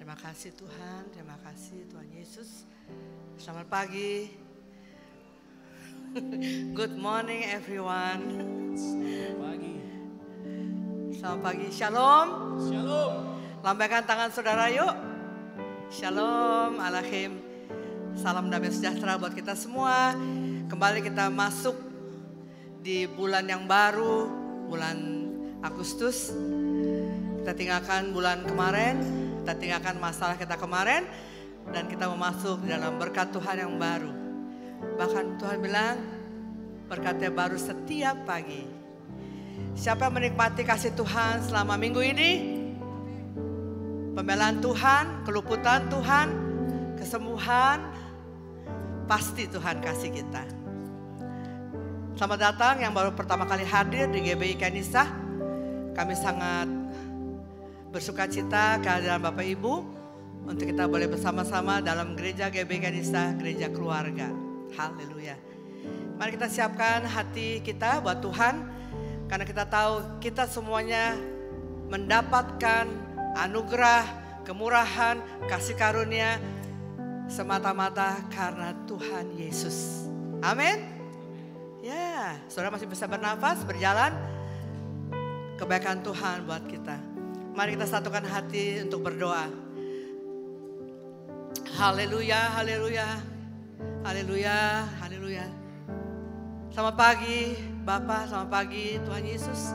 Terima kasih Tuhan, terima kasih Tuhan Yesus. Selamat pagi. Good morning everyone. Selamat pagi. Shalom. Shalom. Lambaikan tangan saudara yuk. Shalom, alaikum. Salam damai sejahtera buat kita semua. Kembali kita masuk di bulan yang baru, bulan Agustus. Kita tinggalkan bulan kemarin, kita tinggalkan masalah kita kemarin, dan kita mau masuk dalam berkat Tuhan yang baru. Bahkan Tuhan bilang berkatnya baru setiap pagi. Siapa yang menikmati kasih Tuhan selama minggu ini? Pembelaan Tuhan, keluputan Tuhan, kesembuhan, pasti Tuhan kasih kita. Selamat datang yang baru pertama kali hadir di GBI Kanisa. Kami sangat bersuka cita kehadiran Bapak Ibu untuk kita boleh bersama-sama dalam gereja GBI Kanisa, gereja keluarga. Haleluya. Mari kita siapkan hati kita buat Tuhan, karena kita tahu kita semuanya mendapatkan anugerah, kemurahan, kasih karunia semata-mata karena Tuhan Yesus. Amin. Ya, saudara masih bisa bernafas, berjalan. Kebaikan Tuhan buat kita. Mari kita satukan hati untuk berdoa. Haleluya, haleluya, haleluya, haleluya. Selamat pagi Bapa, selamat pagi Tuhan Yesus.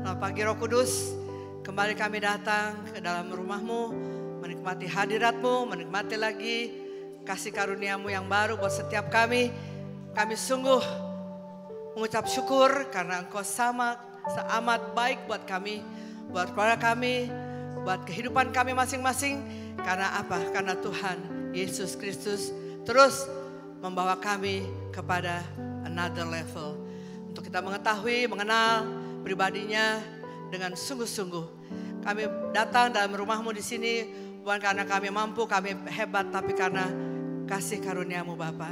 Selamat pagi Roh Kudus. Kembali kami datang ke dalam rumah-Mu, menikmati hadirat-Mu, menikmati lagi kasih karunia-Mu yang baru buat setiap kami. Kami sungguh mengucap syukur karena Engkau amat baik buat kami, buat keluarga kami, buat kehidupan kami masing-masing. Karena apa? Karena Tuhan Yesus Kristus terus membawa kami kepada another level. Untuk kita mengetahui, mengenal pribadinya dengan sungguh-sungguh. Kami datang dalam rumah-Mu di sini bukan karena kami mampu, kami hebat, tapi karena kasih karunia-Mu Bapa.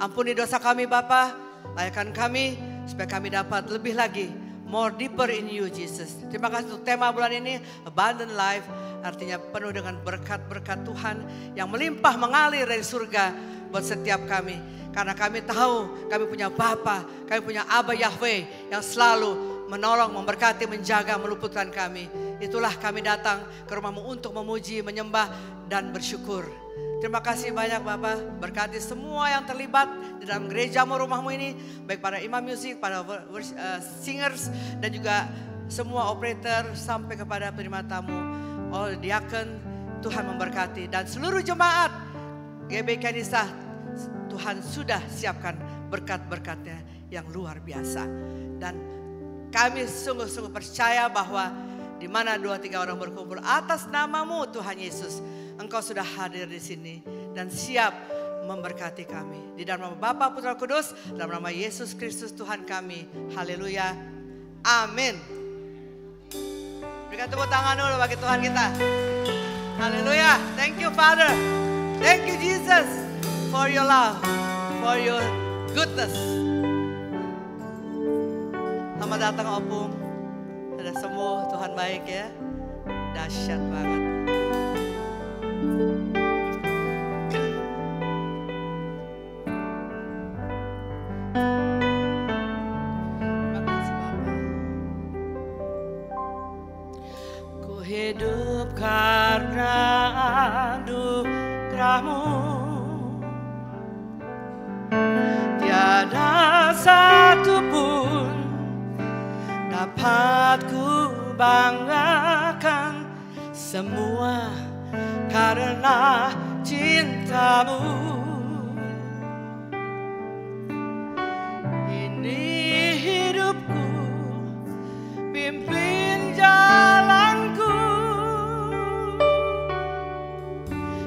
Ampuni dosa kami Bapa, layakkan kami supaya kami dapat lebih lagi, more deeper in you Jesus. Terima kasih untuk tema bulan ini, Abundant Life. Artinya penuh dengan berkat-berkat Tuhan yang melimpah mengalir dari surga buat setiap kami. Karena kami tahu kami punya Bapa, kami punya Abba Yahweh yang selalu menolong, memberkati, menjaga, meluputkan kami. Itulah kami datang ke rumah-Mu untuk memuji, menyembah, dan bersyukur. Terima kasih banyak Bapak, berkati semua yang terlibat di dalam gereja-Mu, rumah-Mu ini. Baik para imam musik, para singers, dan juga semua operator sampai kepada penerima tamu. All diakon, Tuhan memberkati. Dan seluruh jemaat GBI Kanisa, Tuhan sudah siapkan berkat-berkatnya yang luar biasa. Dan kami sungguh-sungguh percaya bahwa di mana 2-3 orang berkumpul atas nama-Mu Tuhan Yesus, Engkau sudah hadir di sini dan siap memberkati kami. Di dalam nama Bapa, Putra, Kudus, dalam nama Yesus Kristus Tuhan kami. Haleluya. Amin. Berikan tepuk tangan dulu bagi Tuhan kita. Haleluya. Thank you Father. Thank you Jesus for your love, for your goodness. Selamat datang Opung. Sudah sembuh, Tuhan baik ya. Dahsyat banget. Terima kasih Bapak. Ku hidup karena anugerah-Mu. Tiada satu pun dapat ku banggakan, semua karena cinta-Mu. Ini hidupku, pimpin jalanku,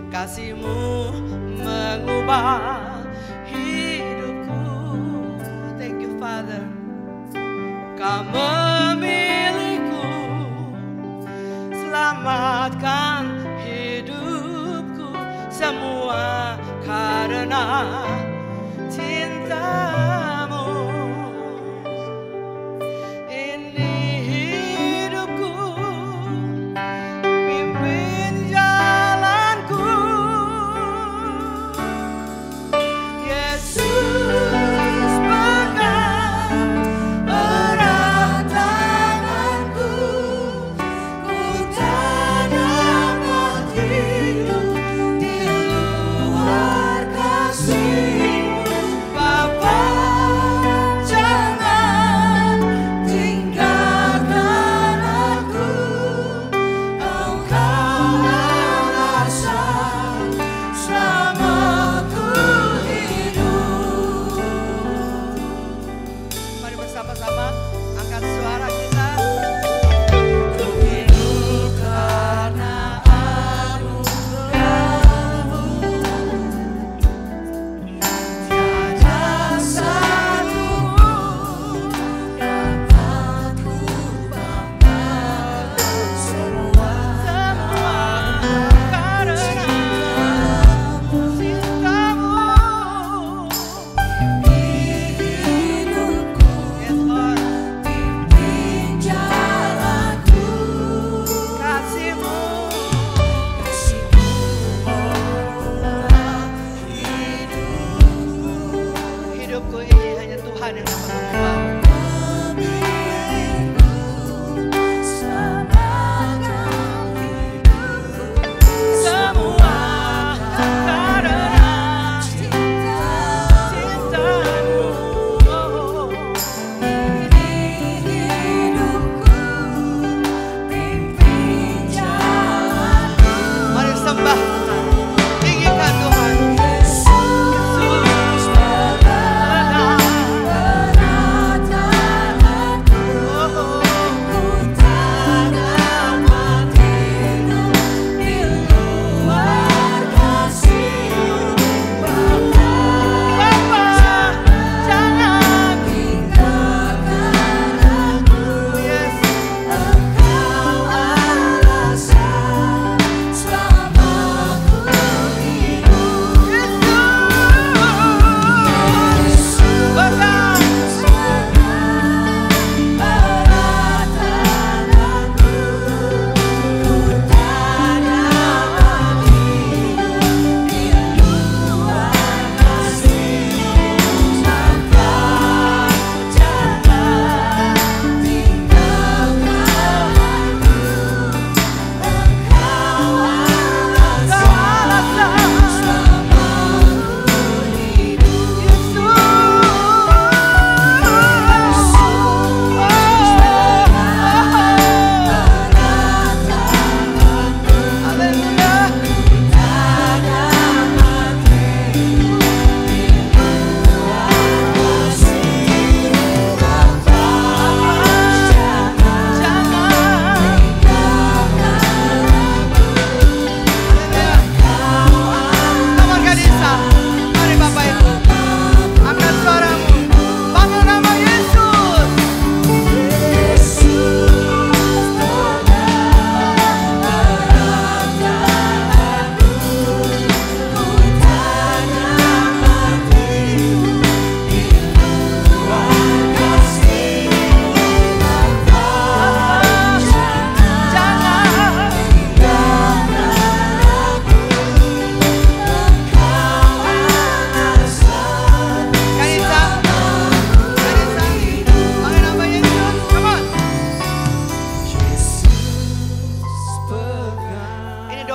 kasih-Mu mengubah hidupku. Thank you Father. Kau memilihku, selamatkan hidupku, semua karena cinta-Mu. Ini hidupku, pimpin jalan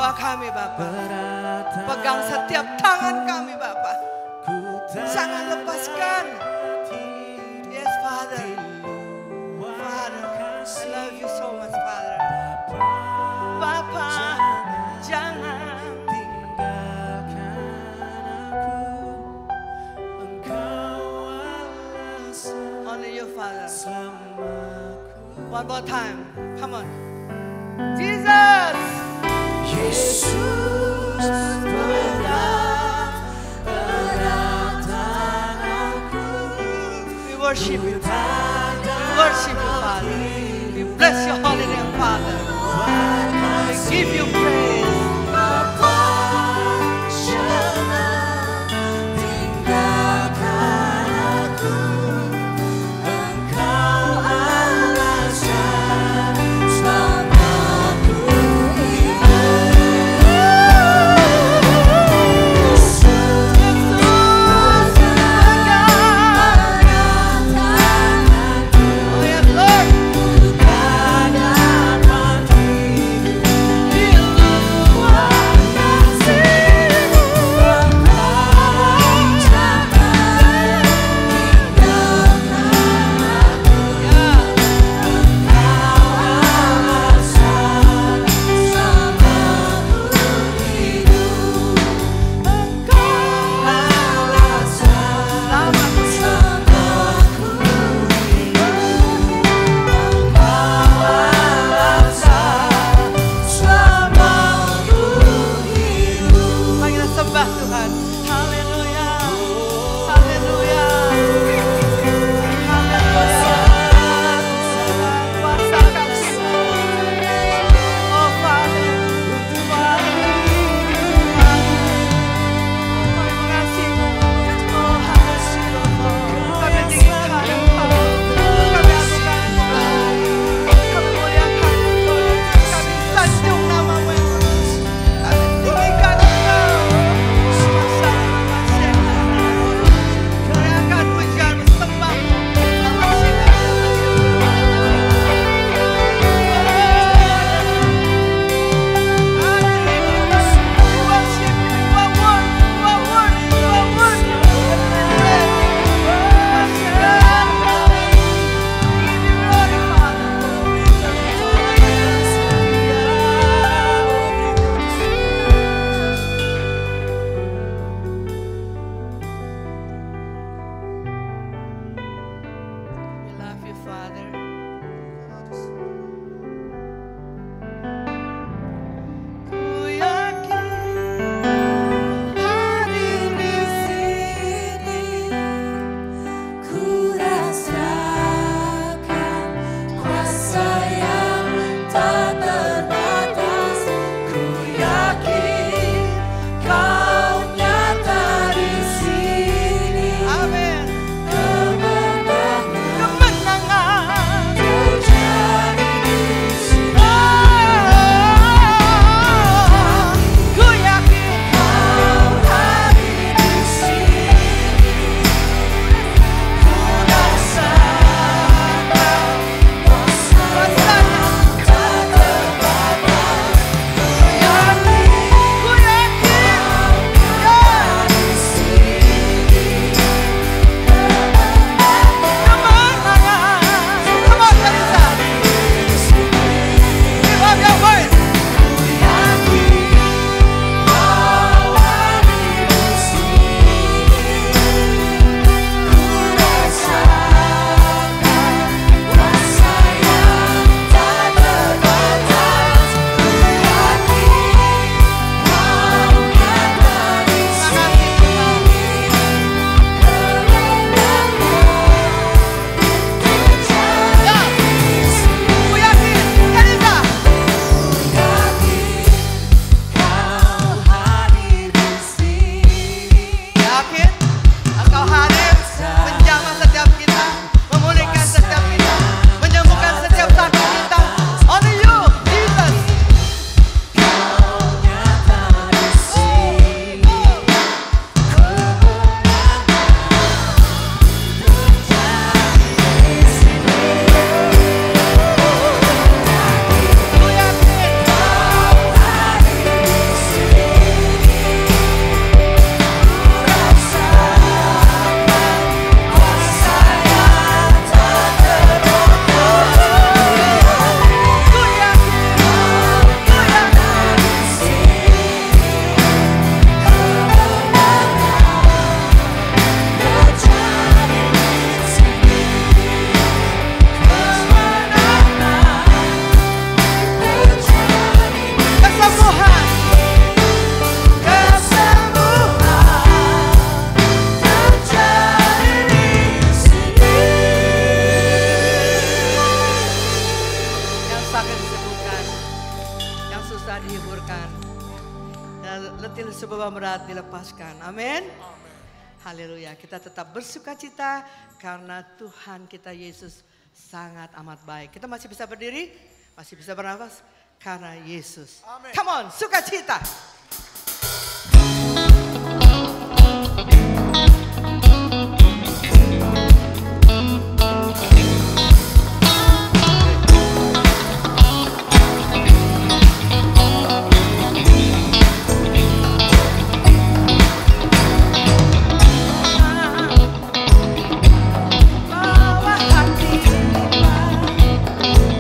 jiwa kami Bapa. Pegang setiap tangan kami Bapa. Jangan lepaskan. Yes Father. Father, I love you so much Father. Bapa, jangan tinggalkan aku. Engkau alasan honor you Father. selamaku. One more time. Come on. Jesus. Yesus berat tanganku. We worship you. We worship you, Father. We bless your holy name, Father. We give you praise. Oh yes, Lord. dosa dihiburkan. Dan letih lesu beban berat dilepaskan. Amin. Haleluya. Kita tetap bersuka cita karena Tuhan kita Yesus sangat amat baik. Kita masih bisa berdiri, masih bisa bernafas karena Yesus. Amin. Come on, sukacita.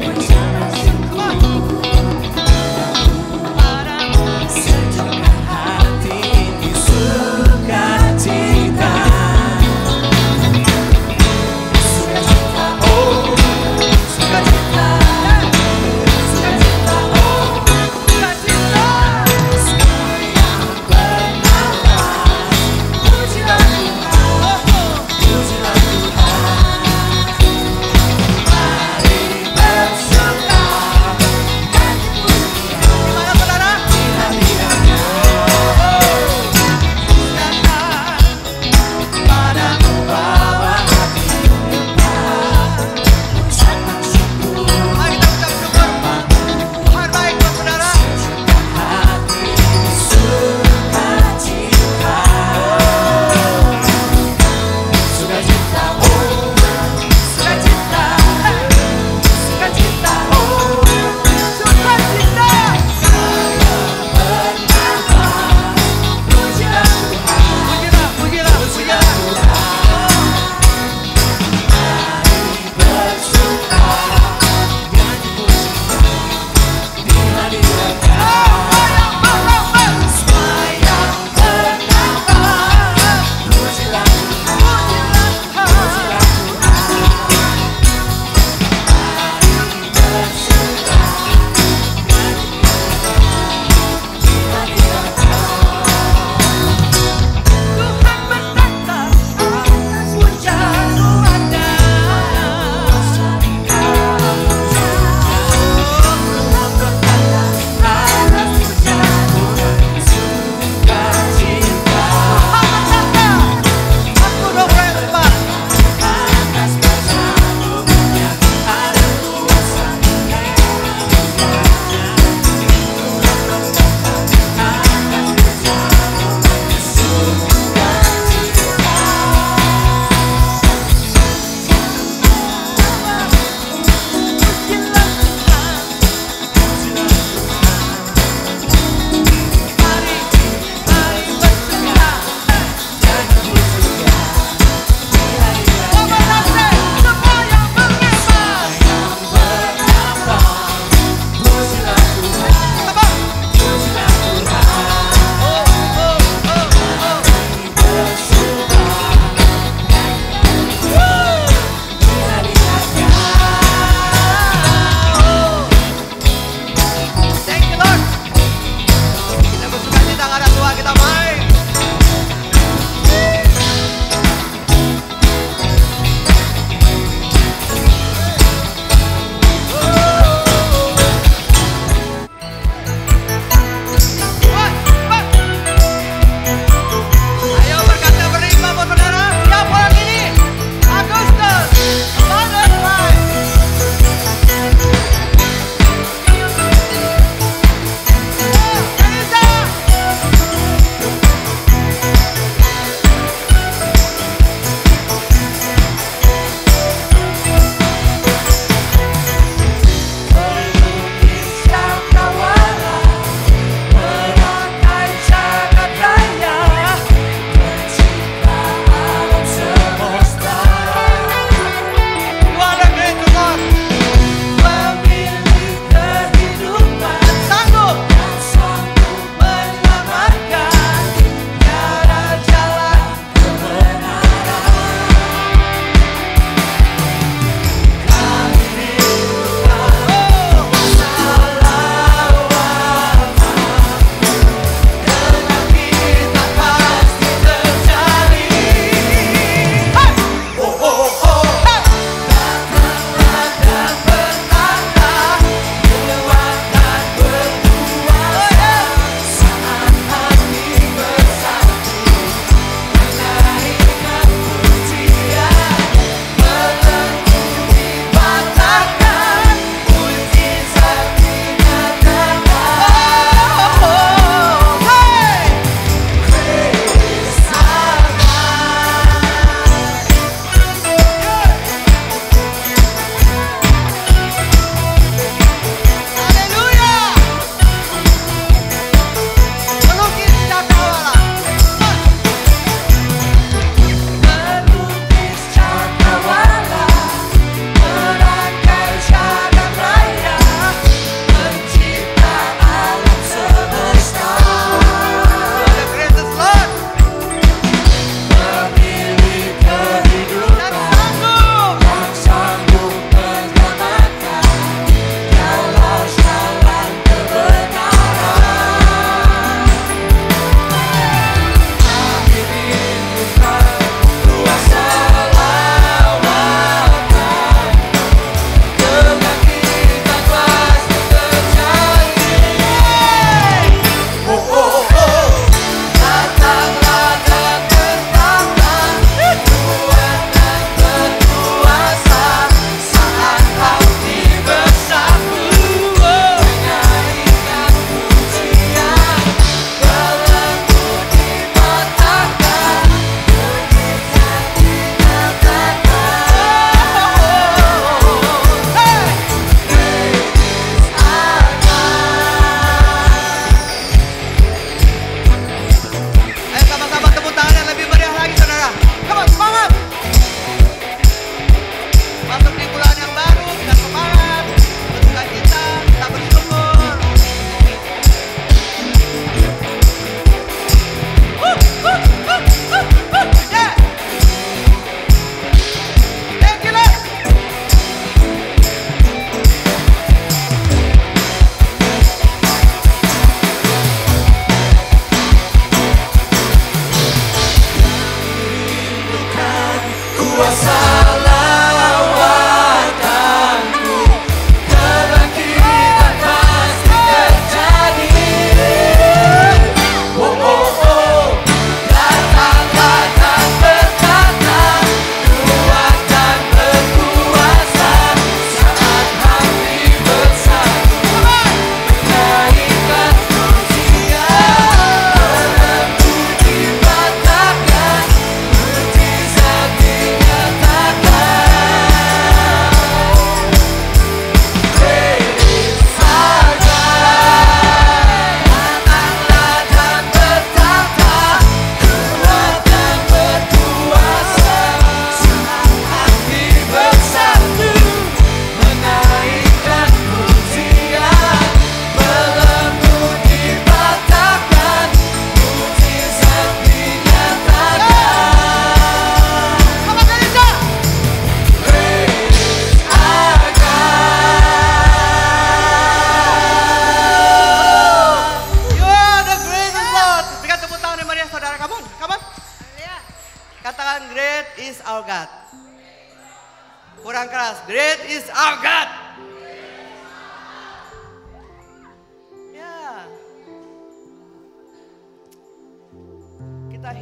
Ucapan syukur padamu sejak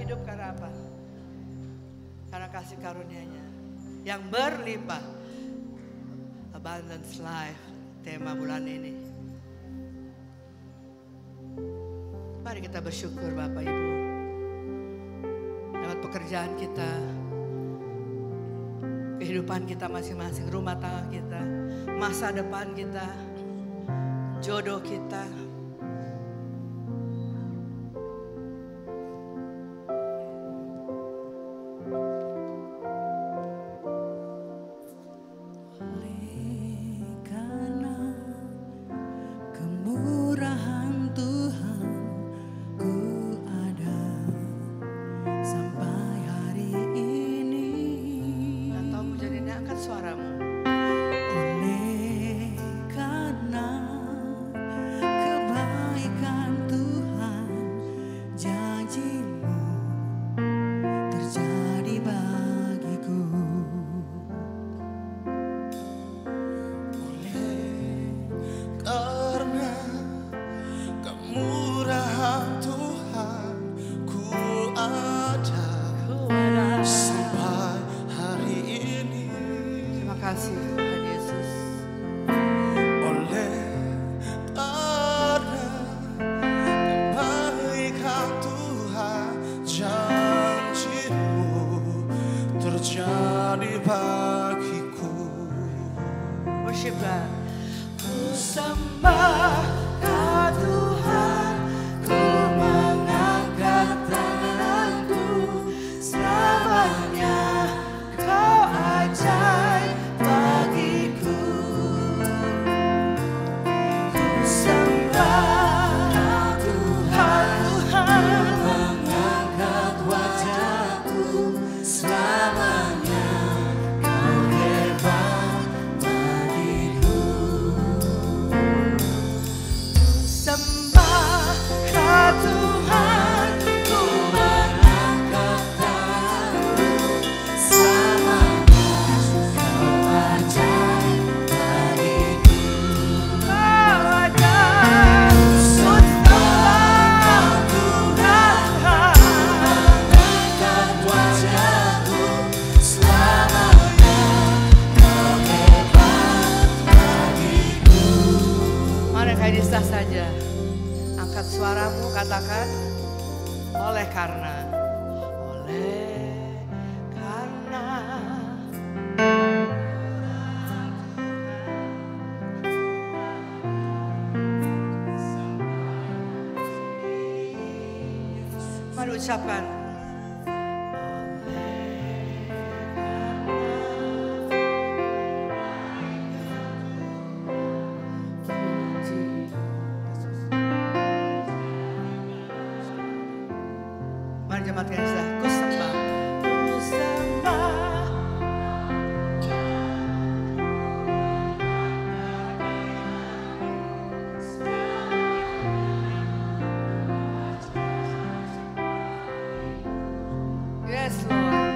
hidup karena apa? Karena kasih karunia-Nya yang berlimpah. Abundance Life, tema bulan ini. Mari kita bersyukur Bapak Ibu. Lewat pekerjaan kita, kehidupan kita masing-masing, rumah tangga kita, masa depan kita, jodoh kita. Ucapan mari jemaat Kristus, ku sembah, ku sembah. Yes, Lord.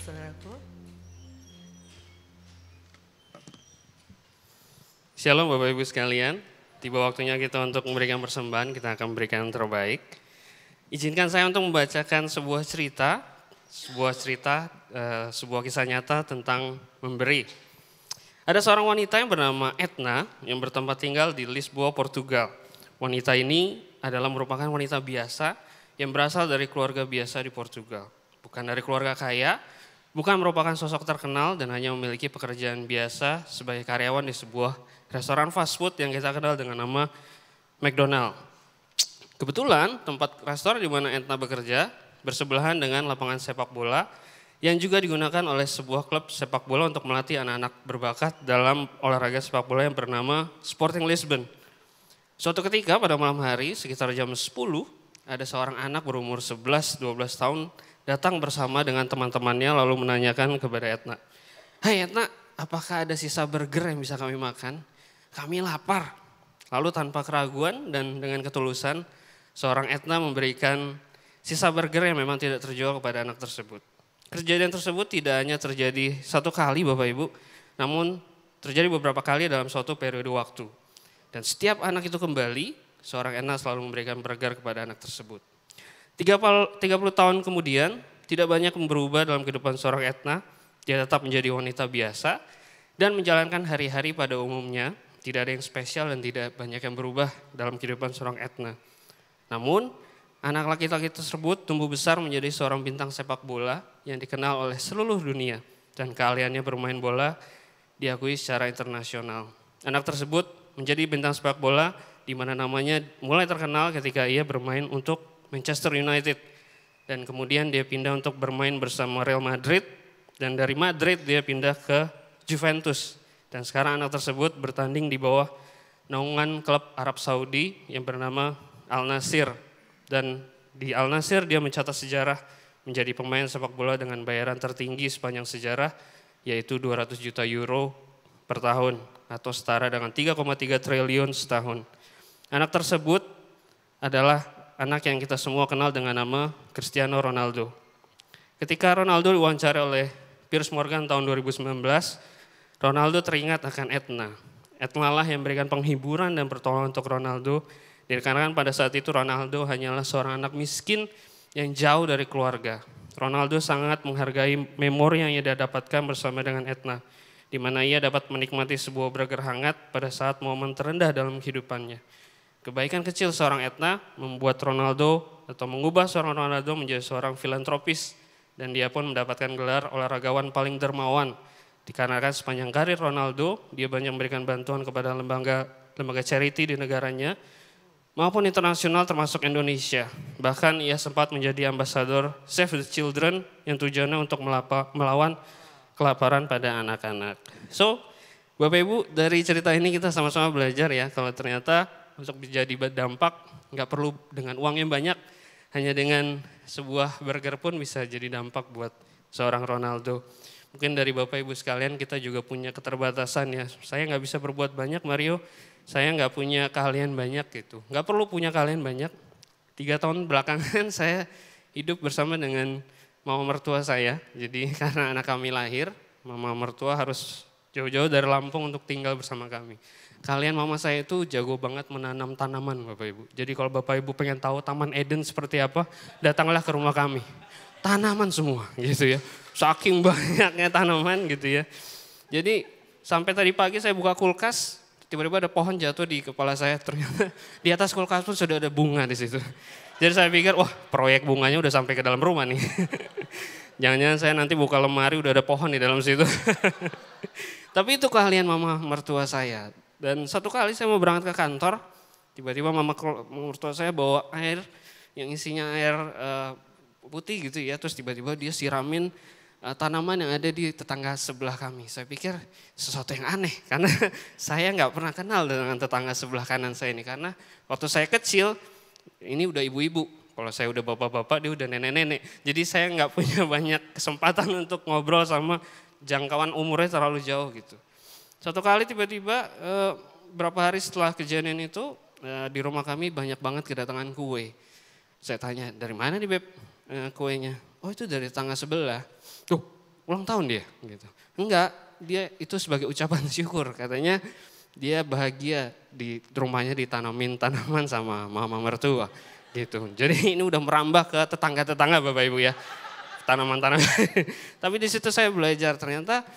saudaraku. Shalom Bapak Ibu sekalian, tiba waktunya kita untuk memberikan persembahan, kita akan memberikan yang terbaik. Izinkan saya untuk membacakan sebuah kisah nyata tentang memberi. Ada seorang wanita yang bernama Etna yang bertempat tinggal di Lisboa, Portugal. Wanita ini adalah merupakan wanita biasa yang berasal dari keluarga biasa di Portugal. Bukan dari keluarga kaya, bukan merupakan sosok terkenal dan hanya memiliki pekerjaan biasa sebagai karyawan di sebuah restoran fast food yang kita kenal dengan nama McDonald. Kebetulan tempat restoran di mana Etna bekerja bersebelahan dengan lapangan sepak bola yang juga digunakan oleh sebuah klub sepak bola untuk melatih anak-anak berbakat dalam olahraga sepak bola yang bernama Sporting Lisbon. Suatu ketika pada malam hari sekitar jam 10 ada seorang anak berumur 11-12 tahun datang bersama dengan teman-temannya lalu menanyakan kepada Etna, "Hai Etna, apakah ada sisa burger yang bisa kami makan? Kami lapar." Lalu tanpa keraguan dan dengan ketulusan, seorang Etna memberikan sisa burger yang memang tidak terjual kepada anak tersebut. Kejadian tersebut tidak hanya terjadi satu kali Bapak Ibu, namun terjadi beberapa kali dalam suatu periode waktu. Dan setiap anak itu kembali, seorang Etna selalu memberikan burger kepada anak tersebut. 30 tahun kemudian, tidak banyak yang berubah dalam kehidupan seorang Etna. Dia tetap menjadi wanita biasa dan menjalankan hari-hari pada umumnya. Tidak ada yang spesial dan tidak banyak yang berubah dalam kehidupan seorang Etna. Namun, anak laki-laki tersebut tumbuh besar menjadi seorang bintang sepak bola yang dikenal oleh seluruh dunia. Dan keahliannya bermain bola diakui secara internasional. Anak tersebut menjadi bintang sepak bola di mana namanya mulai terkenal ketika ia bermain untuk Manchester United. Dan kemudian dia pindah untuk bermain bersama Real Madrid. Dan dari Madrid dia pindah ke Juventus. Dan sekarang anak tersebut bertanding di bawah naungan klub Arab Saudi yang bernama Al Nassr. Dan di Al Nassr dia mencatat sejarah menjadi pemain sepak bola dengan bayaran tertinggi sepanjang sejarah yaitu 200 juta euro per tahun atau setara dengan 3,3 triliun setahun. Anak tersebut adalah anak yang kita semua kenal dengan nama Cristiano Ronaldo. Ketika Ronaldo diwawancara oleh Piers Morgan tahun 2019, Ronaldo teringat akan Etna. Etna lah yang memberikan penghiburan dan pertolongan untuk Ronaldo. Dikarenakan pada saat itu Ronaldo hanyalah seorang anak miskin yang jauh dari keluarga. Ronaldo sangat menghargai memori yang ia dapatkan bersama dengan Etna, di mana ia dapat menikmati sebuah burger hangat pada saat momen terendah dalam kehidupannya. Kebaikan kecil seorang Etna membuat Ronaldo atau mengubah seorang Ronaldo menjadi seorang filantropis dan dia pun mendapatkan gelar olahragawan paling dermawan. Dikarenakan sepanjang karir Ronaldo, dia banyak memberikan bantuan kepada lembaga charity di negaranya maupun internasional termasuk Indonesia. Bahkan ia sempat menjadi ambasador Save the Children yang tujuannya untuk melawan kelaparan pada anak-anak. So, Bapak Ibu, dari cerita ini kita sama-sama belajar ya kalau ternyata untuk menjadi dampak nggak perlu dengan uang yang banyak, hanya dengan sebuah burger pun bisa jadi dampak buat seorang Ronaldo. Mungkin dari Bapak Ibu sekalian kita juga punya keterbatasan ya. Saya nggak bisa berbuat banyak Mario, saya nggak punya keahlian banyak gitu. Nggak perlu punya keahlian banyak. 3 tahun belakangan saya hidup bersama dengan mama mertua saya. Jadi karena anak kami lahir, mama mertua harus jauh-jauh dari Lampung untuk tinggal bersama kami. Kalian mama saya itu jago banget menanam tanaman Bapak Ibu. Jadi kalau Bapak Ibu pengen tahu Taman Eden seperti apa, datanglah ke rumah kami. Tanaman semua gitu ya. Saking banyaknya tanaman gitu ya. Jadi sampai tadi pagi saya buka kulkas, tiba-tiba ada pohon jatuh di kepala saya. Ternyata di atas kulkas pun sudah ada bunga di situ. Jadi saya pikir wah proyek bunganya udah sampai ke dalam rumah nih. Jangan-jangan saya nanti buka lemari udah ada pohon di dalam situ. Tapi itu keahlian mama mertua saya. Dan satu kali saya mau berangkat ke kantor, tiba-tiba mama mertua saya bawa air yang isinya air putih gitu ya. Terus tiba-tiba dia siramin tanaman yang ada di tetangga sebelah kami. Saya pikir sesuatu yang aneh karena saya nggak pernah kenal dengan tetangga sebelah kanan saya ini. Karena waktu saya kecil ini udah ibu-ibu. Kalau saya udah bapak-bapak dia udah nenek-nenek. Jadi saya nggak punya banyak kesempatan untuk ngobrol sama jangkauan umurnya terlalu jauh gitu. Suatu kali tiba-tiba berapa hari setelah kejadian itu di rumah kami banyak banget kedatangan kue. Saya tanya dari mana nih Beb kuenya? Oh itu dari tetangga sebelah. Tuh ulang tahun dia gitu. Enggak, dia itu sebagai ucapan syukur. Katanya dia bahagia di rumahnya ditanamin tanaman sama mama mertua gitu. Jadi ini udah merambah ke tetangga-tetangga Bapak Ibu ya. Tanaman-tanaman. Tapi di situ saya belajar ternyata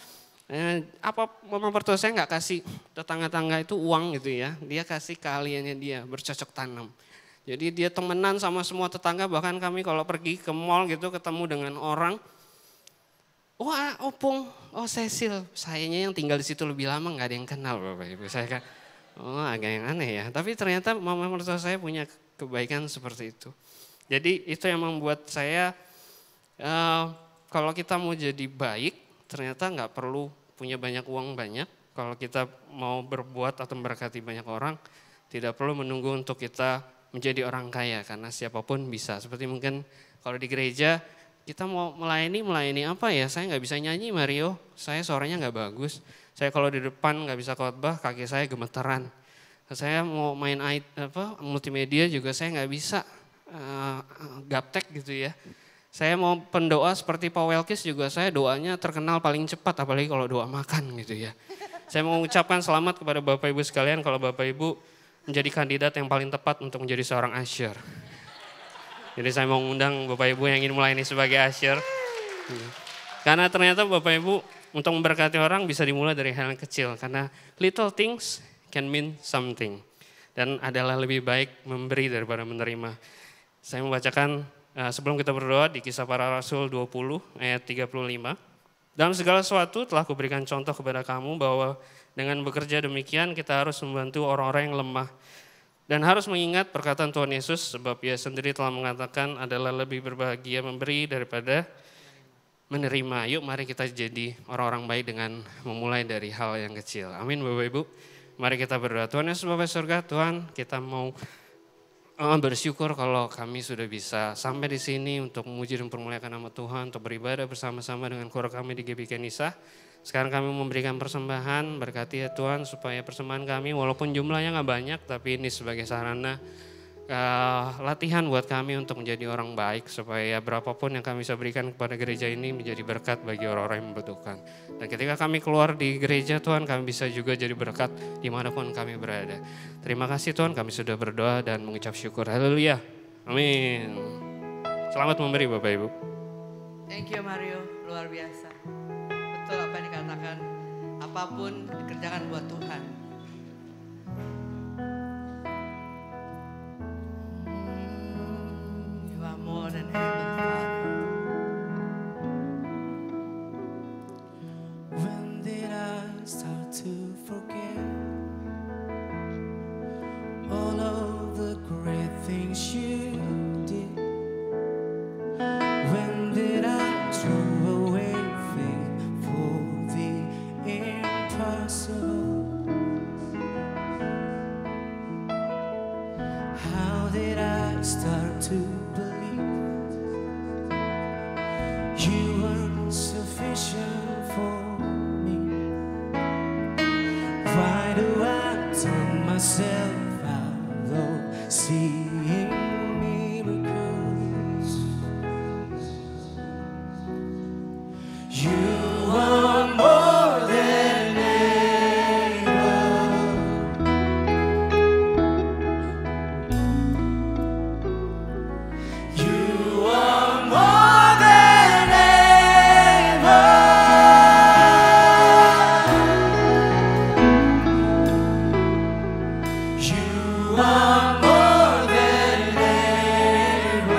apa mama mertua saya nggak kasih tetangga-tangga itu uang gitu ya. Dia kasih keahliannya dia bercocok tanam. Jadi dia temenan sama semua tetangga, bahkan kami kalau pergi ke mall gitu ketemu dengan orang, wah Opung, oh Cecil, sayanya yang tinggal di situ lebih lama nggak ada yang kenal Bapak Ibu. Saya kan, oh agak yang aneh ya. Tapi ternyata mama mertua saya punya kebaikan seperti itu. Jadi itu yang membuat saya kalau kita mau jadi baik, ternyata nggak perlu punya banyak uang banyak. Kalau kita mau berbuat atau memberkati banyak orang, tidak perlu menunggu untuk kita menjadi orang kaya. Karena siapapun bisa. Seperti mungkin kalau di gereja, kita mau melayani apa ya? Saya nggak bisa nyanyi Mario, saya suaranya nggak bagus. Saya kalau di depan nggak bisa khotbah, kaki saya gemeteran. Saya mau main multimedia juga saya nggak bisa gaptek gitu ya. Saya mau pendoa seperti Pak Welkis juga saya doanya terkenal paling cepat, apalagi kalau doa makan gitu ya. Saya mau mengucapkan selamat kepada Bapak Ibu sekalian kalau Bapak Ibu menjadi kandidat yang paling tepat untuk menjadi seorang usher. Jadi saya mau mengundang Bapak Ibu yang ingin melayani sebagai usher. Karena ternyata Bapak Ibu untuk memberkati orang bisa dimulai dari hal yang kecil. Karena little things can mean something. Dan adalah lebih baik memberi daripada menerima. Saya membacakan sebelum kita berdoa di Kisah Para Rasul 20 ayat 35. Dalam segala sesuatu telah kuberikan contoh kepada kamu bahwa dengan bekerja demikian kita harus membantu orang-orang yang lemah. Dan harus mengingat perkataan Tuhan Yesus sebab Ia sendiri telah mengatakan adalah lebih berbahagia memberi daripada menerima. Yuk mari kita jadi orang-orang baik dengan memulai dari hal yang kecil. Amin Bapak Ibu. Mari kita berdoa. Tuhan Yesus Bapa surga, Tuhan kita mau bersyukur kalau kami sudah bisa sampai di sini untuk memuji dan mempermuliakan nama Tuhan, untuk beribadah bersama-sama dengan keluarga kami di GBK Nisa. Sekarang kami memberikan persembahan, berkati ya Tuhan supaya persembahan kami walaupun jumlahnya nggak banyak, tapi ini sebagai sarana latihan buat kami untuk menjadi orang baik supaya berapapun yang kami bisa berikan kepada gereja ini menjadi berkat bagi orang-orang yang membutuhkan. Dan ketika kami keluar di gereja Tuhan, kami bisa juga jadi berkat dimanapun kami berada. Terima kasih Tuhan, kami sudah berdoa dan mengucap syukur. Haleluya. Amin. Selamat memberi Bapak Ibu. Thank you Mario, luar biasa. Betul apa yang dikatakan, apapun dikerjakan buat Tuhan. You are more than able, Father. When did I start to forget all of the great things you did? When did I throw away faith for the impossible? How did I start to believe you weren't sufficient for me? Why do I turn myself out of seeing miracles? You are more than able. You are more than able. You are more than able.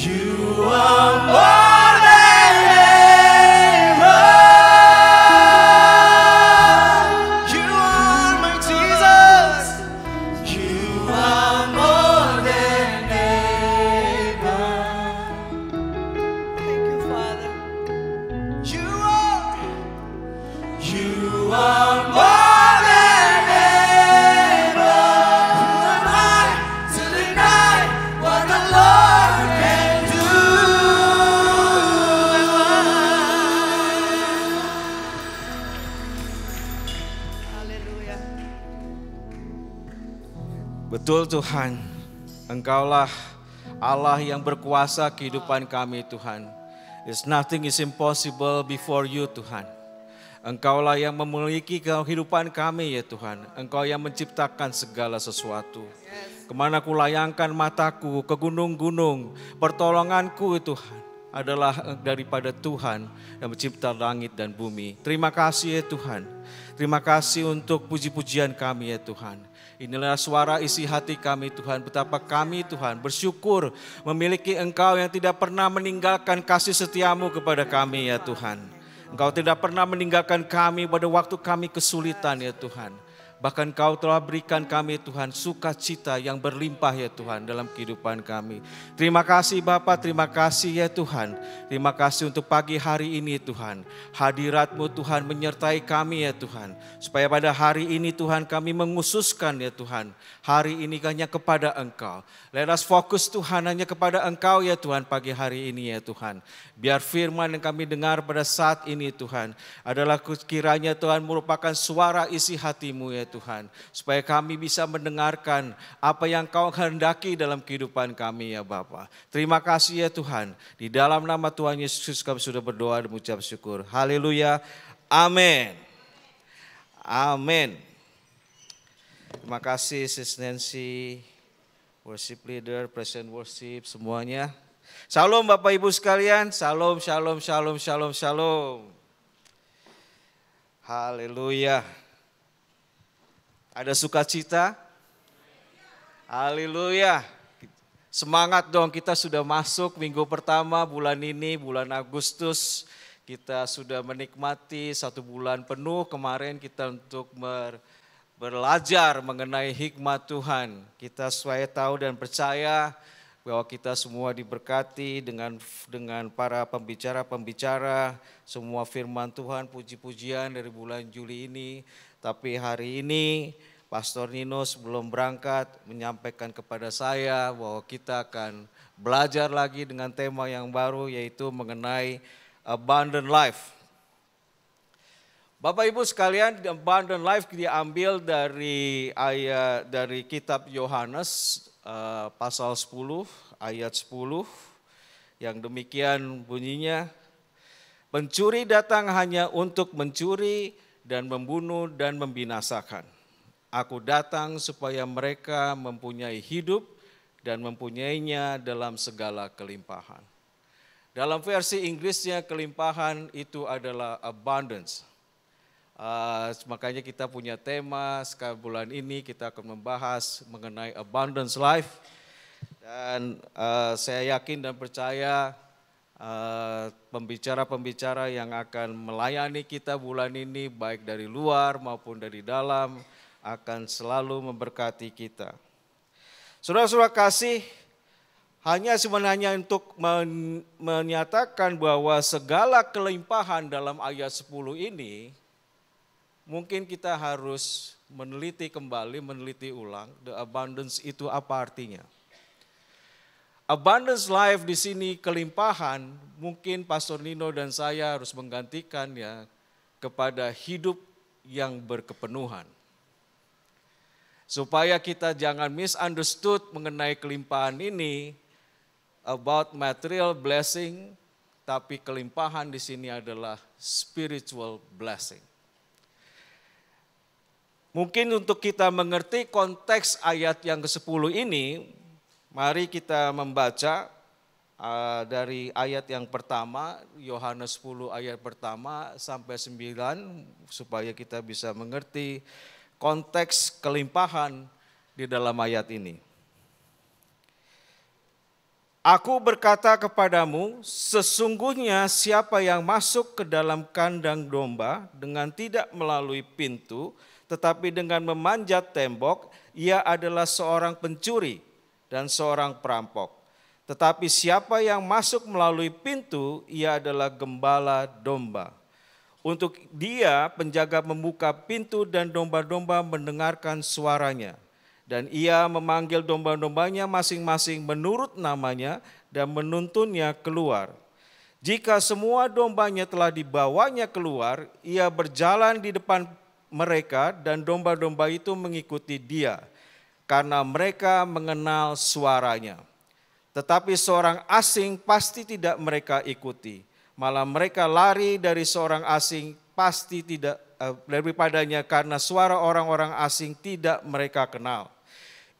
You are more than able. You are my Jesus. You are more than able. Thank you, Father. You are more than able. Who am I to deny what the Lord can do? Haleluya. Betul Tuhan, Engkaulah Allah yang berkuasa kehidupan kami Tuhan. There's nothing is impossible before you Tuhan. Engkaulah yang memiliki kehidupan kami ya Tuhan. Engkau yang menciptakan segala sesuatu. Kemana ku layangkan mataku ke gunung-gunung, pertolonganku Tuhan adalah daripada Tuhan yang mencipta langit dan bumi. Terima kasih ya Tuhan. Terima kasih untuk puji-pujian kami ya Tuhan. Inilah suara isi hati kami Tuhan. Betapa kami Tuhan bersyukur memiliki Engkau yang tidak pernah meninggalkan kasih setiamu kepada kami ya Tuhan. Engkau tidak pernah meninggalkan kami pada waktu kami kesulitan ya Tuhan. Bahkan Kau telah berikan kami Tuhan sukacita yang berlimpah ya Tuhan dalam kehidupan kami. Terima kasih Bapa, terima kasih ya Tuhan. Terima kasih untuk pagi hari ini Tuhan. Hadirat-Mu Tuhan menyertai kami ya Tuhan. Supaya pada hari ini Tuhan kami mengususkan ya Tuhan. Hari ini hanya kepada Engkau. Let us fokus Tuhan hanya kepada Engkau ya Tuhan pagi hari ini ya Tuhan. Biar firman yang kami dengar pada saat ini Tuhan adalah kiranya Tuhan merupakan suara isi hati-Mu ya Tuhan. Supaya kami bisa mendengarkan apa yang Kau kehendaki dalam kehidupan kami ya Bapa. Terima kasih ya Tuhan. Di dalam nama Tuhan Yesus kami sudah berdoa dan mengucap syukur. Haleluya. Amin. Amin. Terima kasih Sis Nancy, worship leader, present worship semuanya. Shalom Bapak Ibu sekalian. Shalom, shalom, shalom, shalom, shalom. Haleluya. Ada sukacita? Haleluya. Semangat dong, kita sudah masuk minggu pertama bulan ini, bulan Agustus. Kita sudah menikmati 1 bulan penuh kemarin kita untuk belajar mengenai hikmat Tuhan. Kita supaya tahu dan percaya bahwa kita semua diberkati dengan para pembicara-pembicara, semua firman Tuhan, puji-pujian dari bulan Juli ini. Tapi hari ini Pastor Nino sebelum berangkat menyampaikan kepada saya bahwa kita akan belajar lagi dengan tema yang baru yaitu mengenai abundant life. Bapak Ibu sekalian, abundant life diambil dari kitab Yohanes pasal 10 ayat 10 yang demikian bunyinya, pencuri datang hanya untuk mencuri dan membunuh dan membinasakan. Aku datang supaya mereka mempunyai hidup dan mempunyainya dalam segala kelimpahan. Dalam versi Inggrisnya kelimpahan itu adalah abundance. Makanya kita punya tema bulan ini kita akan membahas mengenai abundance life. Dan saya yakin dan percaya pembicara-pembicara yang akan melayani kita bulan ini baik dari luar maupun dari dalam akan selalu memberkati kita. Saudara-saudara kasih, hanya sebenarnya untuk menyatakan bahwa segala kelimpahan dalam ayat 10 ini mungkin kita harus meneliti ulang the abundance itu apa artinya. Abundance life di sini kelimpahan, mungkin Pastor Nino dan saya harus menggantikan ya kepada hidup yang berkepenuhan. Supaya kita jangan misunderstood mengenai kelimpahan ini about material blessing, tapi kelimpahan di sini adalah spiritual blessing. Mungkin untuk kita mengerti konteks ayat yang ke-10 ini, mari kita membaca dari ayat yang pertama, Yohanes 10 ayat pertama sampai 9, supaya kita bisa mengerti konteks kelimpahan di dalam ayat ini. Aku berkata kepadamu, sesungguhnya siapa yang masuk ke dalam kandang domba dengan tidak melalui pintu, tetapi dengan memanjat tembok, ia adalah seorang pencuri dan seorang perampok. Tetapi siapa yang masuk melalui pintu, ia adalah gembala domba. Untuk dia penjaga membuka pintu dan domba-domba mendengarkan suaranya. Dan ia memanggil domba-dombanya masing-masing menurut namanya dan menuntunnya keluar. Jika semua dombanya telah dibawanya keluar, ia berjalan di depan mereka dan domba-domba itu mengikuti dia, karena mereka mengenal suaranya. Tetapi seorang asing pasti tidak mereka ikuti, malah mereka lari dari seorang asing pasti tidak daripadanya, karena suara orang-orang asing tidak mereka kenal.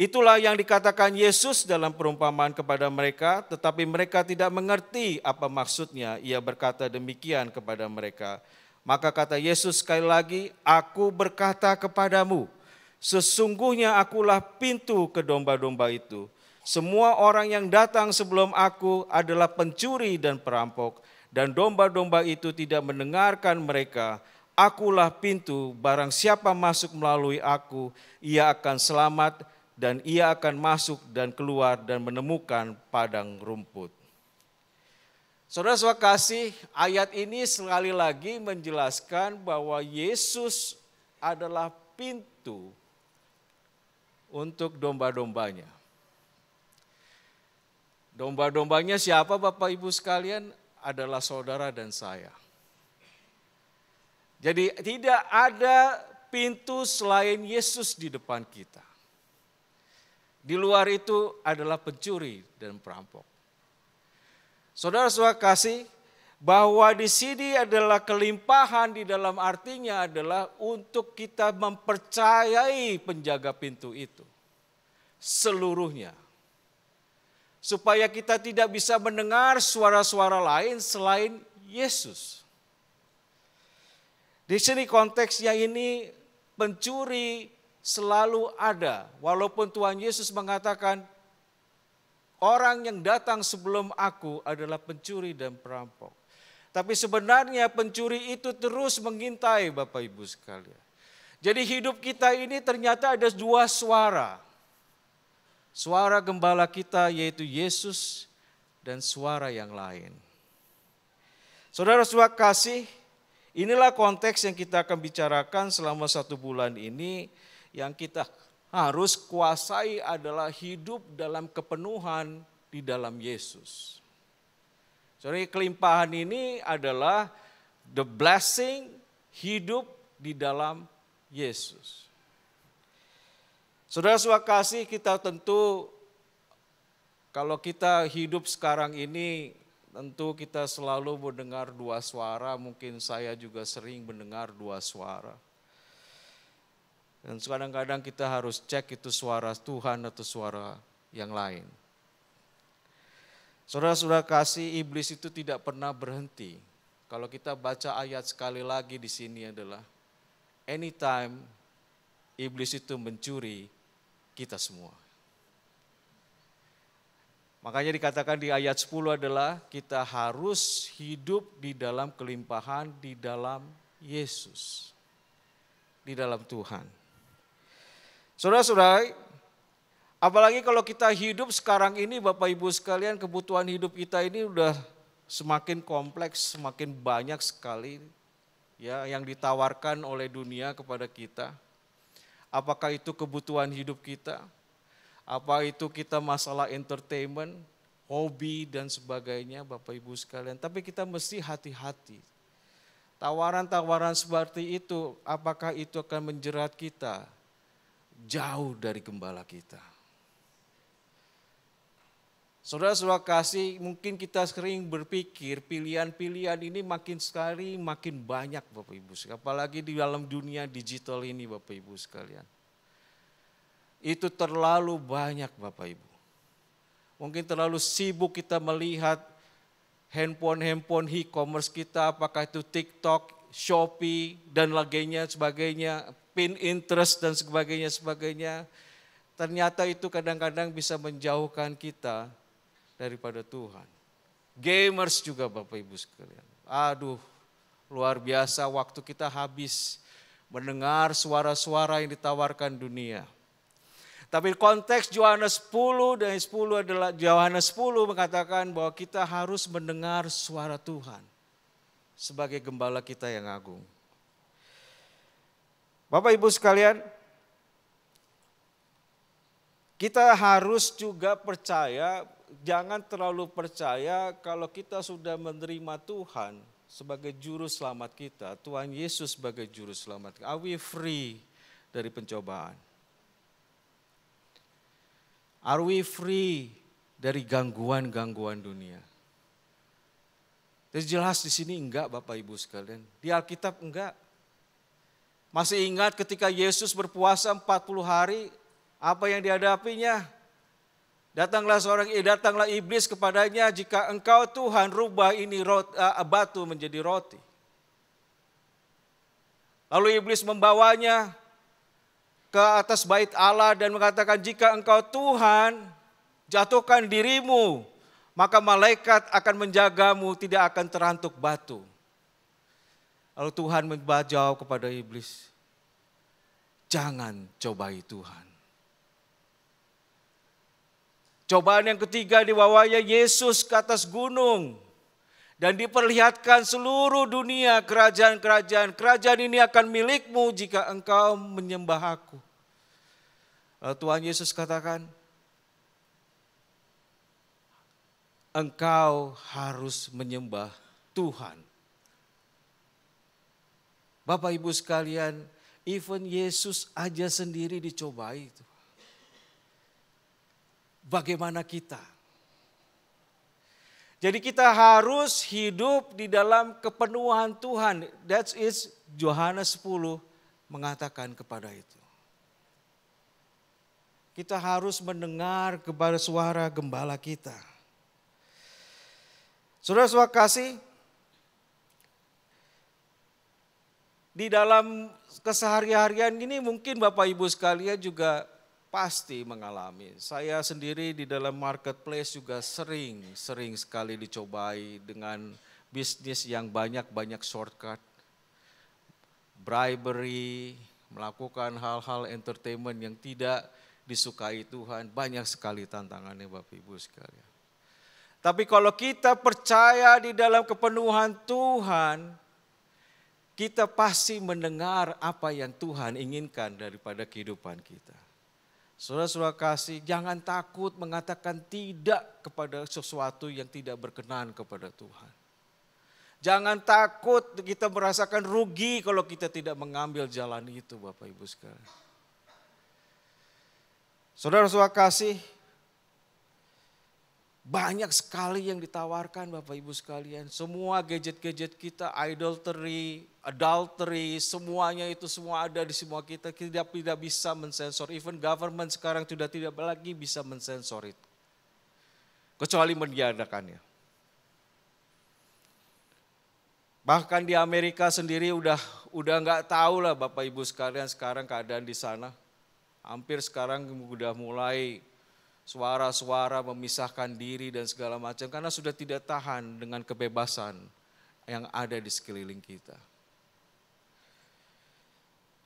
Itulah yang dikatakan Yesus dalam perumpamaan kepada mereka, tetapi mereka tidak mengerti apa maksudnya. Ia berkata demikian kepada mereka. Maka kata Yesus sekali lagi, aku berkata kepadamu, sesungguhnya akulah pintu ke domba-domba itu. Semua orang yang datang sebelum aku adalah pencuri dan perampok, dan domba-domba itu tidak mendengarkan mereka. Akulah pintu, barang siapa masuk melalui aku, ia akan selamat, dan ia akan masuk dan keluar dan menemukan padang rumput. Saudara-saudara kasih, ayat ini sekali lagi menjelaskan bahwa Yesus adalah pintu untuk domba-dombanya. Domba-dombanya siapa Bapak Ibu sekalian? Adalah saudara dan saya. Jadi tidak ada pintu selain Yesus di depan kita. Di luar itu adalah pencuri dan perampok. Saudara-saudara kasih, bahwa di sini adalah kelimpahan, di dalam artinya adalah untuk kita mempercayai penjaga pintu itu seluruhnya. Supaya kita tidak bisa mendengar suara-suara lain selain Yesus. Di sini konteksnya ini pencuri selalu ada, walaupun Tuhan Yesus mengatakan orang yang datang sebelum aku adalah pencuri dan perampok. Tapi sebenarnya pencuri itu terus mengintai Bapak Ibu sekalian. Jadi hidup kita ini ternyata ada dua suara. Suara gembala kita yaitu Yesus dan suara yang lain. Saudara-saudara kasih, inilah konteks yang kita akan bicarakan selama 1 bulan ini. Yang kita harus kuasai adalah hidup dalam kepenuhan di dalam Yesus. Jadi kelimpahan ini adalah the blessing hidup di dalam Yesus. Saudara-saudara kasih, kita tentu kalau kita hidup sekarang ini tentu kita selalu mendengar dua suara, mungkin saya juga sering mendengar dua suara. Dan kadang-kadang kita harus cek itu suara Tuhan atau suara yang lain. Saudara-saudara kasih, iblis itu tidak pernah berhenti. Kalau kita baca ayat sekali lagi di sini adalah anytime iblis itu mencuri kita semua. Makanya dikatakan di ayat 10 adalah kita harus hidup di dalam kelimpahan di dalam Yesus. Di dalam Tuhan. Saudara-saudara, apalagi kalau kita hidup sekarang ini Bapak Ibu sekalian, kebutuhan hidup kita ini udah semakin kompleks, semakin banyak sekali ya yang ditawarkan oleh dunia kepada kita. Apakah itu kebutuhan hidup kita? Apa itu kita masalah entertainment, hobi dan sebagainya Bapak Ibu sekalian. Tapi kita mesti hati-hati. Tawaran-tawaran seperti itu, apakah itu akan menjerat kita jauh dari gembala kita? Saudara-saudara kasih, mungkin kita sering berpikir pilihan-pilihan ini makin sekali makin banyak Bapak Ibu sekalian. Apalagi di dalam dunia digital ini Bapak Ibu sekalian. Itu terlalu banyak Bapak Ibu. Mungkin terlalu sibuk kita melihat handphone e-commerce kita, apakah itu TikTok, Shopee dan sebagainya, Pinterest dan sebagainya. Ternyata itu kadang-kadang bisa menjauhkan kita daripada Tuhan. Gamers juga Bapak Ibu sekalian. Aduh, luar biasa waktu kita habis mendengar suara-suara yang ditawarkan dunia. Tapi konteks Yohanes 10 dan 10 adalah Yohanes 10 mengatakan bahwa kita harus mendengar suara Tuhan sebagai gembala kita yang agung. Bapak Ibu sekalian, kita harus juga percaya, jangan terlalu percaya kalau kita sudah menerima Tuhan sebagai juru selamat kita, Tuhan Yesus sebagai juru selamat kita. Are we free dari pencobaan? Are we free dari gangguan-gangguan dunia? Jadi jelas di sini enggak Bapak Ibu sekalian. Di Alkitab enggak. Masih ingat ketika Yesus berpuasa 40 hari, apa yang dihadapinya? Datanglah iblis kepadanya, jika engkau Tuhan rubah ini batu menjadi roti. Lalu iblis membawanya ke atas bait Allah dan mengatakan, jika engkau Tuhan jatuhkan dirimu, maka malaikat akan menjagamu, tidak akan terantuk batu. Lalu Tuhan menjawab kepada iblis, jangan cobai Tuhan. Cobaan yang ketiga dibawanya Yesus ke atas gunung. Dan diperlihatkan seluruh dunia kerajaan-kerajaan. Kerajaan ini akan milikmu jika engkau menyembah aku. Lalu Tuhan Yesus katakan, engkau harus menyembah Tuhan. Bapak Ibu sekalian, even Yesus aja sendiri dicobai itu. Bagaimana kita? Jadi kita harus hidup di dalam kepenuhan Tuhan. That is Yohanes 10 mengatakan kepada itu. Kita harus mendengar kepada suara gembala kita. Saudara-saudara kasih, di dalam keseharian ini mungkin Bapak Ibu sekalian juga pasti mengalami. Saya sendiri di dalam marketplace juga sering sekali dicobai dengan bisnis yang banyak shortcut, bribery, melakukan hal-hal entertainment yang tidak disukai Tuhan. Banyak sekali tantangannya Bapak Ibu sekalian. Tapi kalau kita percaya di dalam kepenuhan Tuhan, kita pasti mendengar apa yang Tuhan inginkan daripada kehidupan kita. Saudara-saudara kasih, jangan takut mengatakan tidak kepada sesuatu yang tidak berkenan kepada Tuhan. Jangan takut kita merasakan rugi kalau kita tidak mengambil jalan itu Bapak Ibu sekalian. Saudara-saudara kasih, banyak sekali yang ditawarkan Bapak Ibu sekalian. Semua gadget-gadget kita, adultery, semuanya itu semua ada di semua kita. Kita tidak bisa mensensor. Even government sekarang sudah tidak lagi bisa mensensor itu. Kecuali mendiadakannya. Bahkan di Amerika sendiri udah nggak tahu lah Bapak Ibu sekalian sekarang keadaan di sana. Hampir sekarang udah mulai suara-suara memisahkan diri dan segala macam karena sudah tidak tahan dengan kebebasan yang ada di sekeliling kita.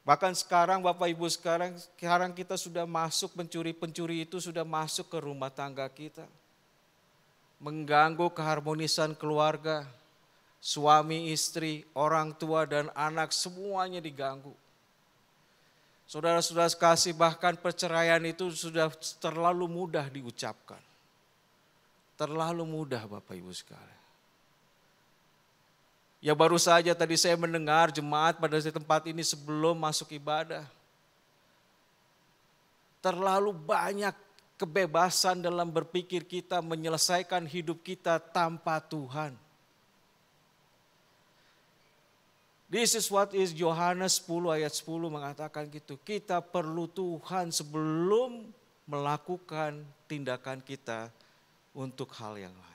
Bahkan sekarang Bapak Ibu sekarang kita sudah masuk pencuri itu sudah masuk ke rumah tangga kita. Mengganggu keharmonisan keluarga, suami istri, orang tua dan anak semuanya diganggu. Saudara-saudara kasih, bahkan perceraian itu sudah terlalu mudah diucapkan. Terlalu mudah Bapak Ibu sekalian. Ya baru saja tadi saya mendengar jemaat pada tempat ini sebelum masuk ibadah. Terlalu banyak kebebasan dalam berpikir kita menyelesaikan hidup kita tanpa Tuhan. This is what is Yohanes 10 ayat 10 mengatakan gitu. Kita perlu Tuhan sebelum melakukan tindakan kita untuk hal yang lain.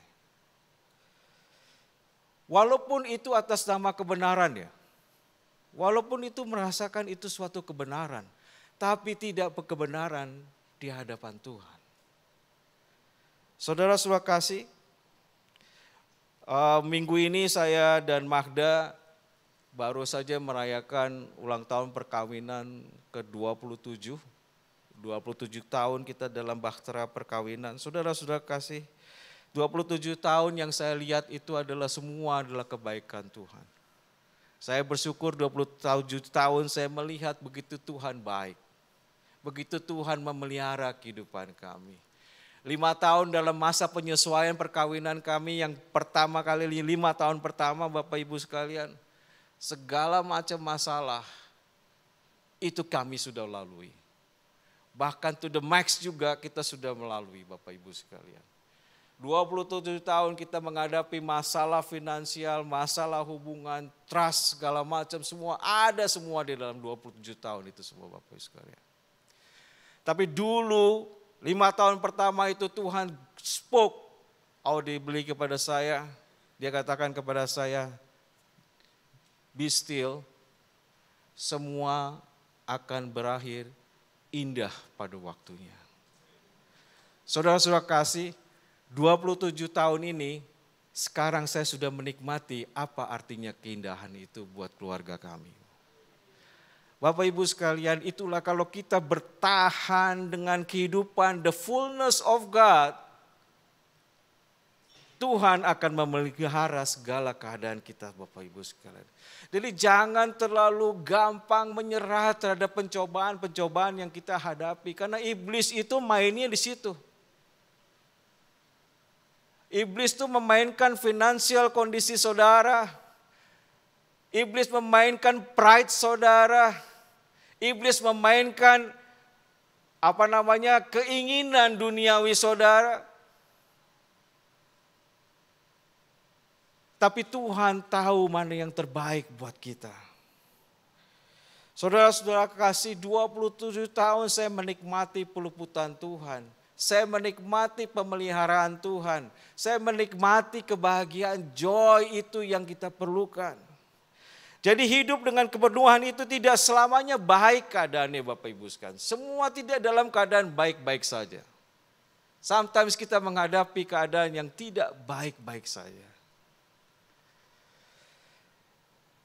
Walaupun itu atas nama kebenaran ya. Walaupun itu merasakan itu suatu kebenaran. Tapi tidak kebenaran di hadapan Tuhan. Saudara-saudara kasih, minggu ini saya dan Magda baru saja merayakan ulang tahun perkawinan ke-27. 27 tahun kita dalam bahtera perkawinan. Saudara-saudara kasih, 27 tahun yang saya lihat itu semua adalah kebaikan Tuhan. Saya bersyukur 27 tahun saya melihat begitu Tuhan baik. Begitu Tuhan memelihara kehidupan kami. 5 tahun dalam masa penyesuaian perkawinan kami yang pertama kali 5 tahun pertama Bapak Ibu sekalian. Segala macam masalah itu kami sudah lalui. Bahkan to the max juga kita sudah melalui Bapak Ibu sekalian. 27 tahun kita menghadapi masalah finansial, masalah hubungan, trust, segala macam semua ada semua di dalam 27 tahun itu semua Bapak Ibu sekalian. Tapi dulu 5 tahun pertama itu Tuhan spoke audibly kepada saya. Dia katakan kepada saya, be still, semua akan berakhir indah pada waktunya. Saudara-saudara kasih, 27 tahun ini, sekarang saya sudah menikmati apa artinya keindahan itu buat keluarga kami. Bapak Ibu sekalian, itulah kalau kita bertahan dengan kehidupan the fullness of God, Tuhan akan memelihara segala keadaan kita Bapak Ibu sekalian. Jadi jangan terlalu gampang menyerah terhadap pencobaan-pencobaan yang kita hadapi. Karena iblis itu mainnya di situ. Iblis itu memainkan finansial kondisi saudara. Iblis memainkan pride saudara. Iblis memainkan keinginan duniawi saudara. Tapi Tuhan tahu mana yang terbaik buat kita. Saudara-saudara kasih, 27 tahun saya menikmati peluputan Tuhan. Saya menikmati pemeliharaan Tuhan. Saya menikmati kebahagiaan, joy itu yang kita perlukan. Jadi hidup dengan kepenuhan itu tidak selamanya baik keadaannya Bapak Ibu sekalian. Semua tidak dalam keadaan baik-baik saja. Sometimes kita menghadapi keadaan yang tidak baik-baik saja.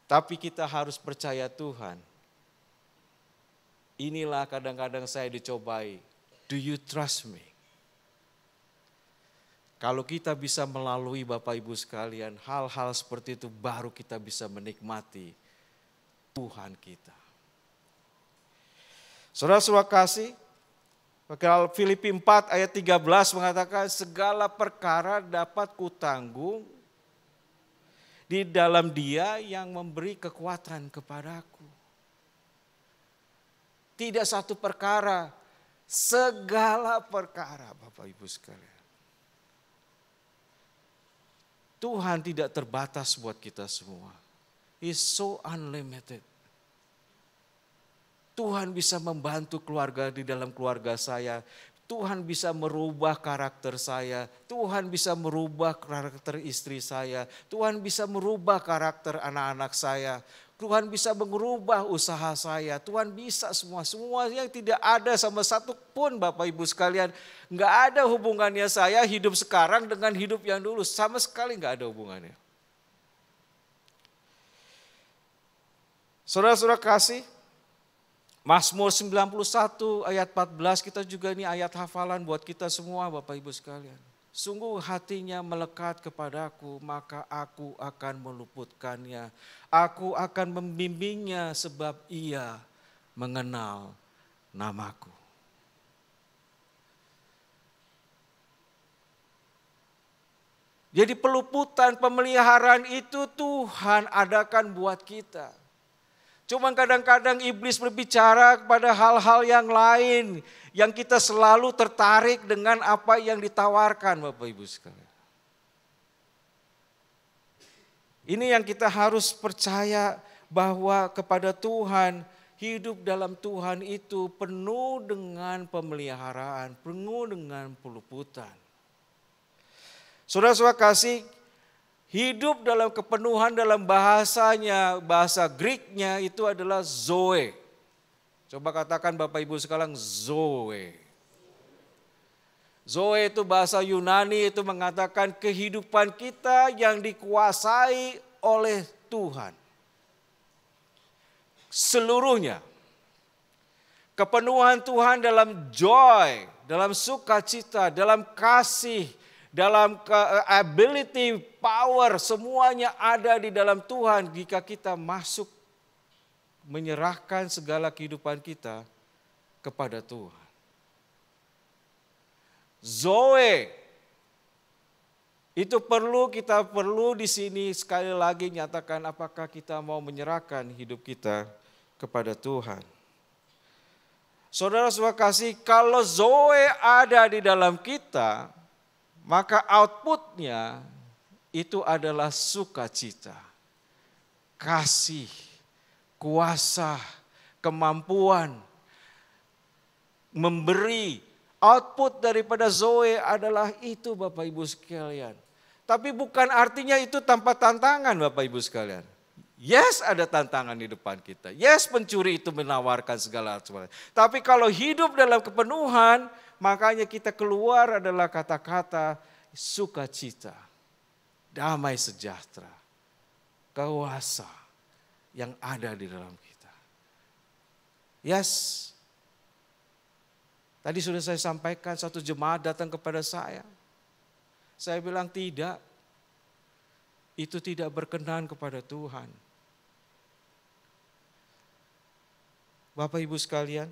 Tapi kita harus percaya Tuhan. Inilah kadang-kadang saya dicobai. Do you trust me? Kalau kita bisa melalui Bapak Ibu sekalian, hal-hal seperti itu baru kita bisa menikmati Tuhan kita. Saudara-saudara kasih, Filipi 4 ayat 13 mengatakan, segala perkara dapat kutanggung di dalam Dia yang memberi kekuatan kepadaku. Tidak satu perkara, segala perkara Bapak Ibu sekalian. Tuhan tidak terbatas buat kita semua. He's so unlimited. Tuhan bisa membantu keluarga di dalam keluarga saya. Tuhan bisa merubah karakter saya. Tuhan bisa merubah karakter istri saya. Tuhan bisa merubah karakter anak-anak saya. Tuhan bisa mengubah usaha saya. Tuhan bisa semua. Semua yang tidak ada sama satu pun Bapak Ibu sekalian. Enggak ada hubungannya saya hidup sekarang dengan hidup yang dulu. Sama sekali enggak ada hubungannya. Saudara-saudara kasih, Mazmur 91 ayat 14 kita juga ini ayat hafalan buat kita semua Bapak Ibu sekalian. Sungguh hatinya melekat kepadaku, maka aku akan meluputkannya. Aku akan membimbingnya sebab ia mengenal namaku. Jadi peluputan, pemeliharaan itu Tuhan adakan buat kita. Cuman kadang-kadang iblis berbicara kepada hal-hal yang lain yang kita selalu tertarik dengan apa yang ditawarkan Bapak Ibu sekalian. Ini yang kita harus percaya bahwa kepada Tuhan, hidup dalam Tuhan itu penuh dengan pemeliharaan, penuh dengan peluputan. Saudara-saudara kasih, hidup dalam kepenuhan dalam bahasanya, bahasa Greeknya itu adalah zoe. Coba katakan Bapak Ibu sekalian, zoe. Zoe itu bahasa Yunani itu mengatakan kehidupan kita yang dikuasai oleh Tuhan. Seluruhnya. Kepenuhan Tuhan dalam joy, dalam sukacita, dalam kasih, dalam ability, power, semuanya ada di dalam Tuhan jika kita masuk menyerahkan segala kehidupan kita kepada Tuhan. Zoe itu kita perlu di sini sekali lagi nyatakan apakah kita mau menyerahkan hidup kita kepada Tuhan. Saudara-saudara kasih, kalau Zoe ada di dalam kita, maka outputnya itu adalah sukacita, kasih, kuasa, kemampuan, memberi. Output daripada Zoe adalah itu Bapak Ibu sekalian. Tapi bukan artinya itu tanpa tantangan Bapak Ibu sekalian. Yes, ada tantangan di depan kita. Yes, pencuri itu menawarkan segala sesuatu. Tapi kalau hidup dalam kepenuhan, makanya kita keluar adalah kata-kata sukacita, damai sejahtera, kuasa yang ada di dalam kita. Yes. Tadi sudah saya sampaikan satu jemaat datang kepada saya. Saya bilang tidak. Itu tidak berkenan kepada Tuhan. Bapak Ibu sekalian,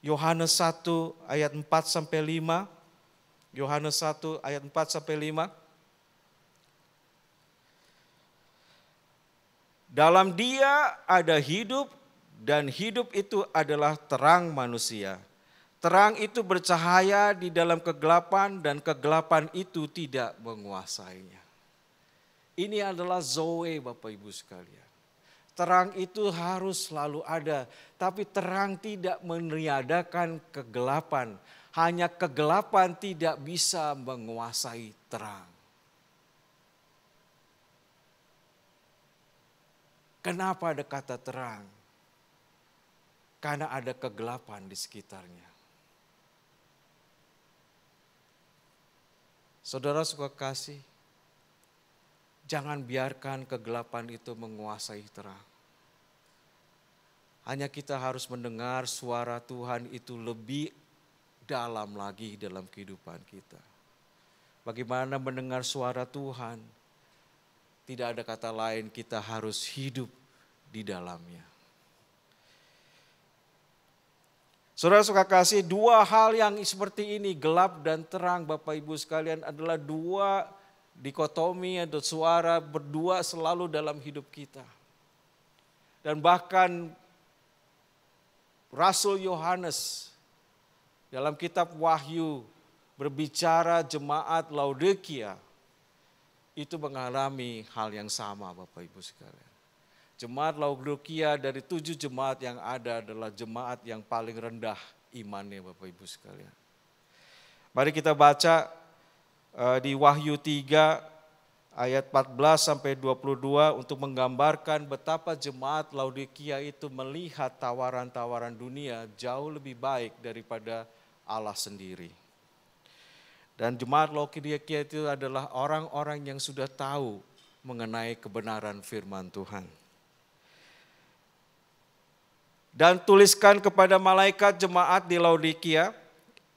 Yohanes 1 ayat 4 sampai 5. Yohanes 1 ayat 4 sampai 5. Dalam Dia ada hidup dan hidup itu adalah terang manusia. Terang itu bercahaya di dalam kegelapan dan kegelapan itu tidak menguasainya. Ini adalah Zoe Bapak Ibu sekalian. Terang itu harus selalu ada, tapi terang tidak meniadakan kegelapan. Hanya kegelapan tidak bisa menguasai terang. Kenapa ada kata terang? Karena ada kegelapan di sekitarnya. Saudara suka kasih, jangan biarkan kegelapan itu menguasai terang. Hanya kita harus mendengar suara Tuhan itu lebih dalam lagi dalam kehidupan kita. Bagaimana mendengar suara Tuhan? Tidak ada kata lain, kita harus hidup di dalamnya. Saudara suka kasih, dua hal yang seperti ini, gelap dan terang Bapak Ibu sekalian adalah dua dikotomi atau suara berdua selalu dalam hidup kita. Dan bahkan Rasul Yohanes dalam kitab Wahyu berbicara jemaat Laodikia itu mengalami hal yang sama Bapak Ibu sekalian. Jemaat Laodikia dari 7 jemaat yang ada adalah jemaat yang paling rendah imannya Bapak Ibu sekalian. Mari kita baca di Wahyu 3 ayat 14 sampai 22 untuk menggambarkan betapa jemaat Laodikia itu melihat tawaran-tawaran dunia jauh lebih baik daripada Allah sendiri. Dan jemaat Laodikia itu adalah orang-orang yang sudah tahu mengenai kebenaran firman Tuhan. Dan tuliskan kepada malaikat jemaat di Laodikia,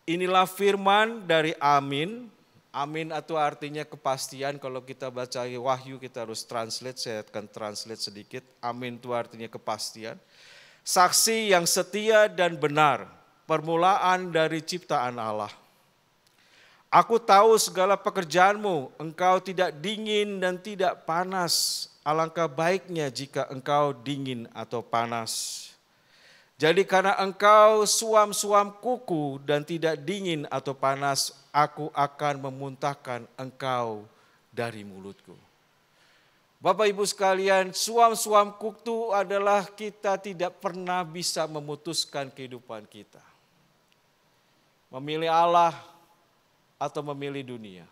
inilah firman dari Amin. Amin itu artinya kepastian, kalau kita baca Wahyu kita harus translate, saya akan translate sedikit. Amin itu artinya kepastian. Saksi yang setia dan benar, permulaan dari ciptaan Allah. Aku tahu segala pekerjaanmu, engkau tidak dingin dan tidak panas. Alangkah baiknya jika engkau dingin atau panas. Jadi karena engkau suam-suam kuku dan tidak dingin atau panas, aku akan memuntahkan engkau dari mulutku. Bapak Ibu sekalian, suam-suam kuku adalah kita tidak pernah bisa memutuskan kehidupan kita. Memilih Allah atau memilih dunia.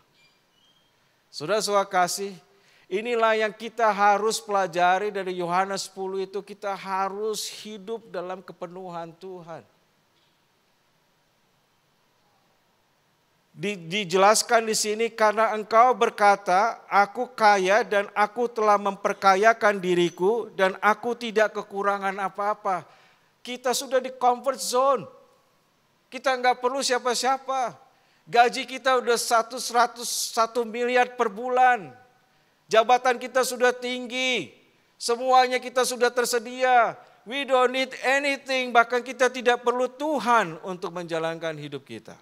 Saudara-saudara kasih, inilah yang kita harus pelajari dari Yohanes 10 itu, kita harus hidup dalam kepenuhan Tuhan. Dijelaskan di sini karena engkau berkata, aku kaya dan aku telah memperkayakan diriku dan aku tidak kekurangan apa-apa. Kita sudah di comfort zone. Kita nggak perlu siapa-siapa. Gaji kita udah 101 miliar per bulan. Jabatan kita sudah tinggi. Semuanya kita sudah tersedia. We don't need anything. Bahkan kita tidak perlu Tuhan untuk menjalankan hidup kita.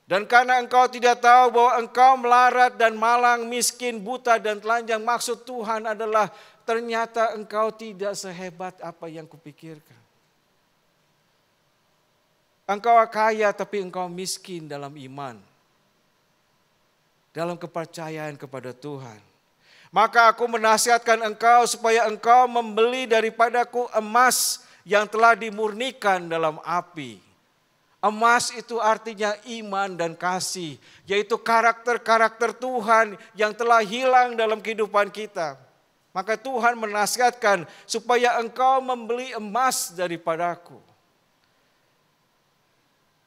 Dan karena engkau tidak tahu bahwa engkau melarat dan malang, miskin, buta dan telanjang, maksud Tuhan adalah ternyata engkau tidak sehebat apa yang kupikirkan. Engkau kaya tapi engkau miskin dalam iman, dalam kepercayaan kepada Tuhan. Maka aku menasihatkan engkau supaya engkau membeli daripadaku emas yang telah dimurnikan dalam api. Emas itu artinya iman dan kasih, yaitu karakter-karakter Tuhan yang telah hilang dalam kehidupan kita. Maka Tuhan menasihatkan supaya engkau membeli emas daripadaku.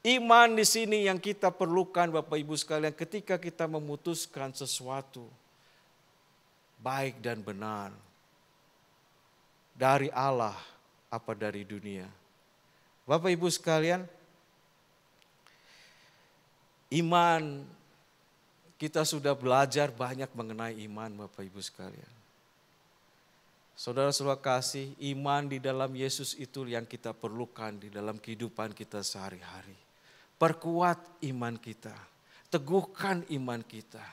Iman di sini yang kita perlukan Bapak Ibu sekalian ketika kita memutuskan sesuatu baik dan benar dari Allah apa dari dunia. Bapak Ibu sekalian, iman, kita sudah belajar banyak mengenai iman Bapak Ibu sekalian. Saudara-saudara kasih, iman di dalam Yesus itu yang kita perlukan di dalam kehidupan kita sehari-hari. Perkuat iman kita, teguhkan iman kita.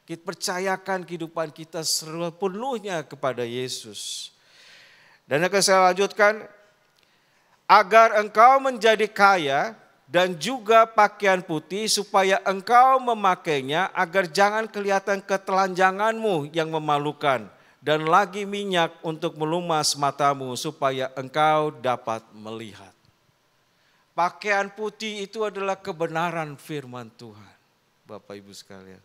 Kita percayakan kehidupan kita sepenuhnya kepada Yesus. Dan akan saya lanjutkan, agar engkau menjadi kaya dan juga pakaian putih supaya engkau memakainya agar jangan kelihatan ketelanjanganmu yang memalukan dan lagi minyak untuk melumas matamu supaya engkau dapat melihat. Pakaian putih itu adalah kebenaran firman Tuhan, Bapak Ibu sekalian.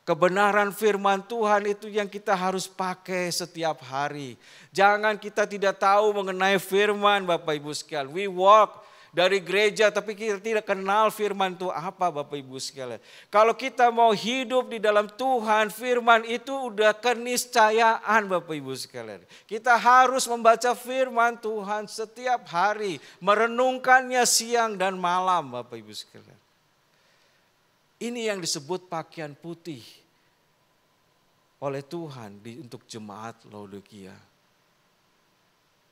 Kebenaran firman Tuhan itu yang kita harus pakai setiap hari. Jangan kita tidak tahu mengenai firman Bapak Ibu sekalian. We walk dari gereja tapi kita tidak kenal firman itu apa Bapak Ibu sekalian. Kalau kita mau hidup di dalam Tuhan, firman itu udah keniscayaan Bapak Ibu sekalian. Kita harus membaca firman Tuhan setiap hari, merenungkannya siang dan malam Bapak Ibu sekalian. Ini yang disebut pakaian putih oleh Tuhan untuk jemaat Laodikia.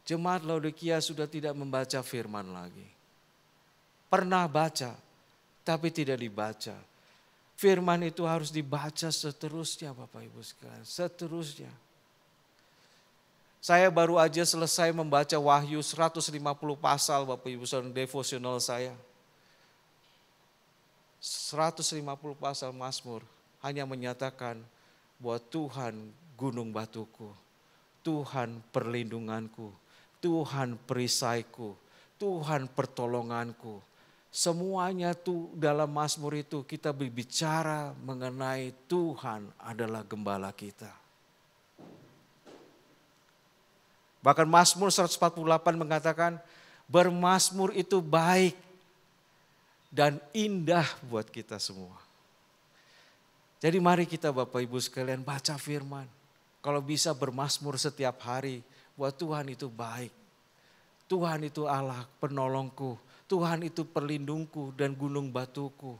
Jemaat Laodikia sudah tidak membaca firman lagi. Pernah baca, tapi tidak dibaca. Firman itu harus dibaca seterusnya Bapak Ibu sekalian, seterusnya. Saya baru aja selesai membaca Wahyu 150 pasal Bapak Ibu sekalian, devosional saya. 150 pasal Mazmur hanya menyatakan bahwa Tuhan gunung batuku, Tuhan perlindunganku, Tuhan perisaiku, Tuhan pertolonganku. Semuanya tuh dalam Mazmur itu kita berbicara mengenai Tuhan adalah gembala kita. Bahkan Mazmur 148 mengatakan bermazmur itu baik dan indah buat kita semua. Jadi mari kita Bapak Ibu sekalian baca firman. Kalau bisa bermazmur setiap hari bahwa Tuhan itu baik. Tuhan itu Allah penolongku. Tuhan itu perlindungku dan gunung batuku.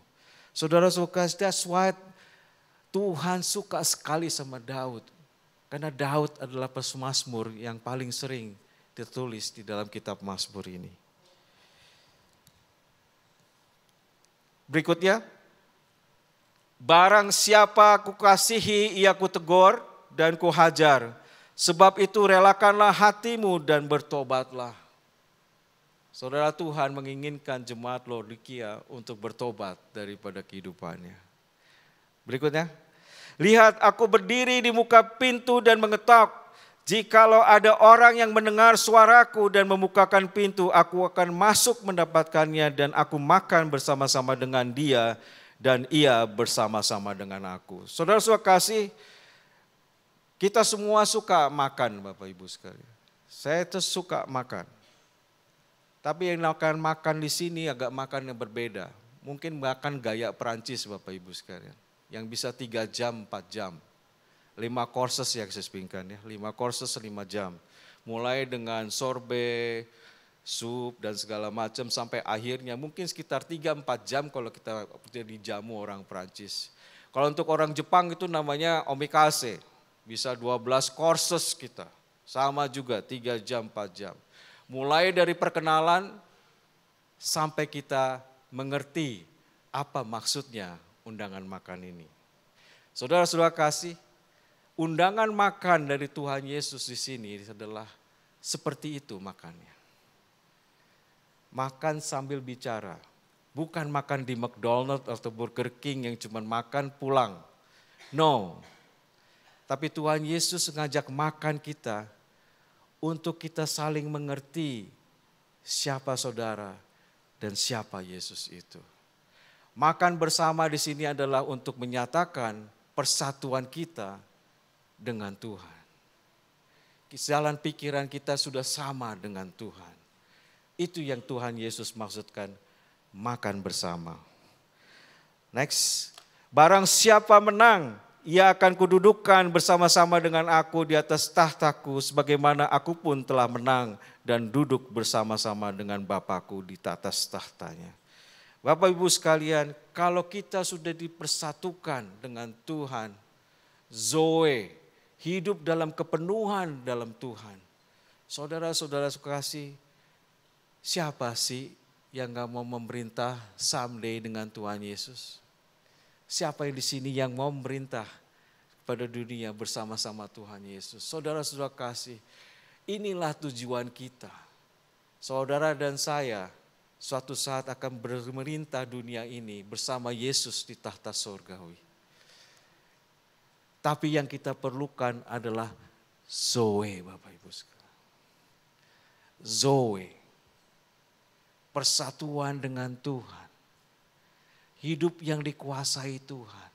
Saudara suka, that's why Tuhan suka sekali sama Daud. Karena Daud adalah pemazmur yang paling sering ditulis di dalam kitab Mazmur ini. Berikutnya, barang siapa kukasihi ia kutegur dan kuhajar. Sebab itu relakanlah hatimu dan bertobatlah. Saudara, Tuhan menginginkan jemaat Laodikia untuk bertobat daripada kehidupannya. Berikutnya, lihat aku berdiri di muka pintu dan mengetok. Jikalau ada orang yang mendengar suaraku dan membukakan pintu, aku akan masuk mendapatkannya dan aku makan bersama-sama dengan dia dan ia bersama-sama dengan aku. Saudara-saudara kasih, kita semua suka makan Bapak Ibu sekalian. Saya tuh suka makan. Tapi yang akan makan di sini agak makan yang berbeda. mungkin makan gaya Perancis Bapak Ibu sekalian. Yang bisa 3 jam, 4 jam. 5 courses yang saya sebutkan ya, 5 courses 5 jam. Mulai dengan sorbet, sup dan segala macam sampai akhirnya mungkin sekitar 3-4 jam kalau kita jadi jamu orang Perancis. Kalau untuk orang Jepang itu namanya omakase, bisa 12 courses kita. Sama juga 3 jam, 4 jam. Mulai dari perkenalan sampai kita mengerti apa maksudnya undangan makan ini. Saudara-saudara kasih, undangan makan dari Tuhan Yesus di sini adalah seperti itu makannya. Makan sambil bicara, bukan makan di McDonald's atau Burger King yang cuma makan pulang. No, tapi Tuhan Yesus mengajak makan kita untuk kita saling mengerti siapa saudara dan siapa Yesus itu. Makan bersama di sini adalah untuk menyatakan persatuan kita dengan Tuhan. Jalan pikiran kita sudah sama dengan Tuhan. Itu yang Tuhan Yesus maksudkan makan bersama. Next, barang siapa menang, ia akan kududukan bersama-sama dengan aku di atas tahtaku sebagaimana aku pun telah menang dan duduk bersama-sama dengan Bapakku di atas tahtanya. Bapak Ibu sekalian, kalau kita sudah dipersatukan dengan Tuhan, Zoe, hidup dalam kepenuhan dalam Tuhan. Saudara-saudara sekasih, siapa sih yang gak mau memerintah someday dengan Tuhan Yesus? Siapa yang di sini yang mau memerintah pada dunia bersama-sama Tuhan Yesus? Saudara-saudara kasih, inilah tujuan kita. Saudara dan saya suatu saat akan memerintah dunia ini bersama Yesus di tahta surgawi. Tapi yang kita perlukan adalah Zoe, Bapak Ibu sekalian. Zoe. Persatuan dengan Tuhan. Hidup yang dikuasai Tuhan.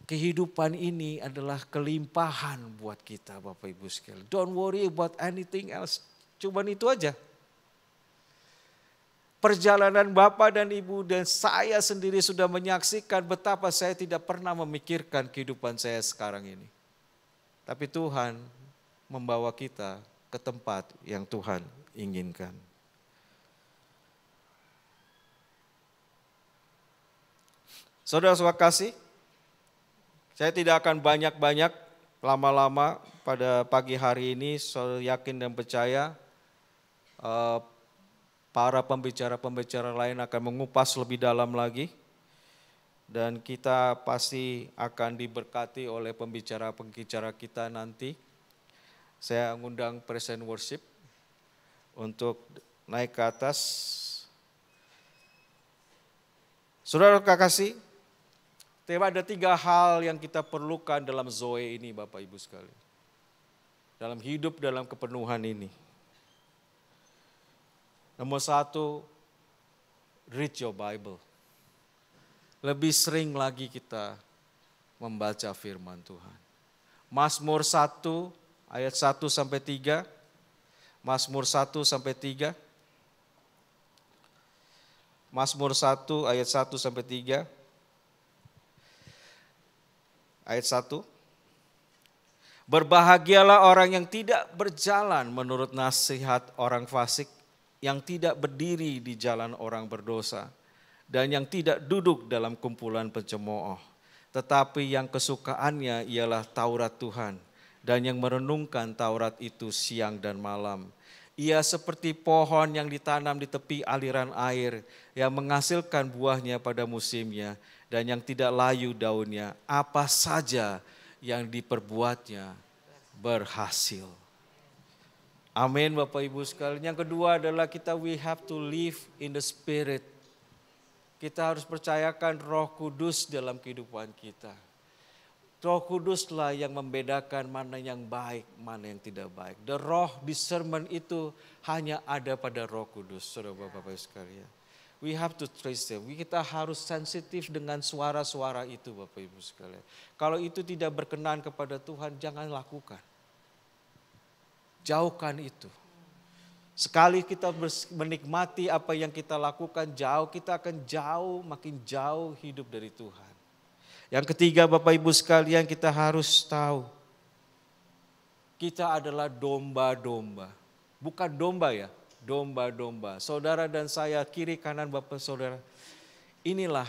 Kehidupan ini adalah kelimpahan buat kita Bapak Ibu sekalian. Don't worry about anything else. Cuman itu aja. Perjalanan Bapak dan Ibu dan saya sendiri sudah menyaksikan betapa saya tidak pernah memikirkan kehidupan saya sekarang ini. Tapi Tuhan membawa kita ke tempat yang Tuhan inginkan. Saudara-saudara kasih, saya tidak akan banyak-banyak lama-lama pada pagi hari ini. Saya yakin dan percaya para pembicara-pembicara lain akan mengupas lebih dalam lagi. Dan kita pasti akan diberkati oleh pembicara-pembicara kita nanti. Saya mengundang present worship untuk naik ke atas. Saudara kasih, ada 3 hal yang kita perlukan dalam Zoe ini Bapak Ibu sekalian. Dalam hidup dalam kepenuhan ini. Nomor 1, read your Bible. Lebih sering lagi kita membaca firman Tuhan. Mazmur 1 ayat 1 sampai 3. Mazmur 1 sampai 3. Mazmur 1 ayat 1 sampai 3. Ayat 1. Berbahagialah orang yang tidak berjalan menurut nasihat orang fasik, yang tidak berdiri di jalan orang berdosa, dan yang tidak duduk dalam kumpulan pencemooh. Tetapi yang kesukaannya ialah Taurat Tuhan, dan yang merenungkan Taurat itu siang dan malam. Ia seperti pohon yang ditanam di tepi aliran air, yang menghasilkan buahnya pada musimnya, dan yang tidak layu daunnya, apa saja yang diperbuatnya berhasil. Amin Bapak Ibu sekalian. Yang kedua adalah we have to live in the Spirit. Kita harus percayakan Roh Kudus dalam kehidupan kita. Roh Kuduslah yang membedakan mana yang baik, mana yang tidak baik. The Roh discernment itu hanya ada pada Roh Kudus, saudara Bapak sekalian. We have to trace them. Kita harus sensitif dengan suara-suara itu Bapak Ibu sekalian. Kalau itu tidak berkenan kepada Tuhan, jangan lakukan. Jauhkan itu. Sekali kita menikmati apa yang kita lakukan jauh, kita akan makin jauh hidup dari Tuhan. Yang ketiga Bapak Ibu sekalian, kita harus tahu, kita adalah domba-domba. Bukan domba ya, domba-domba. Saudara dan saya, kiri kanan Bapak Saudara, inilah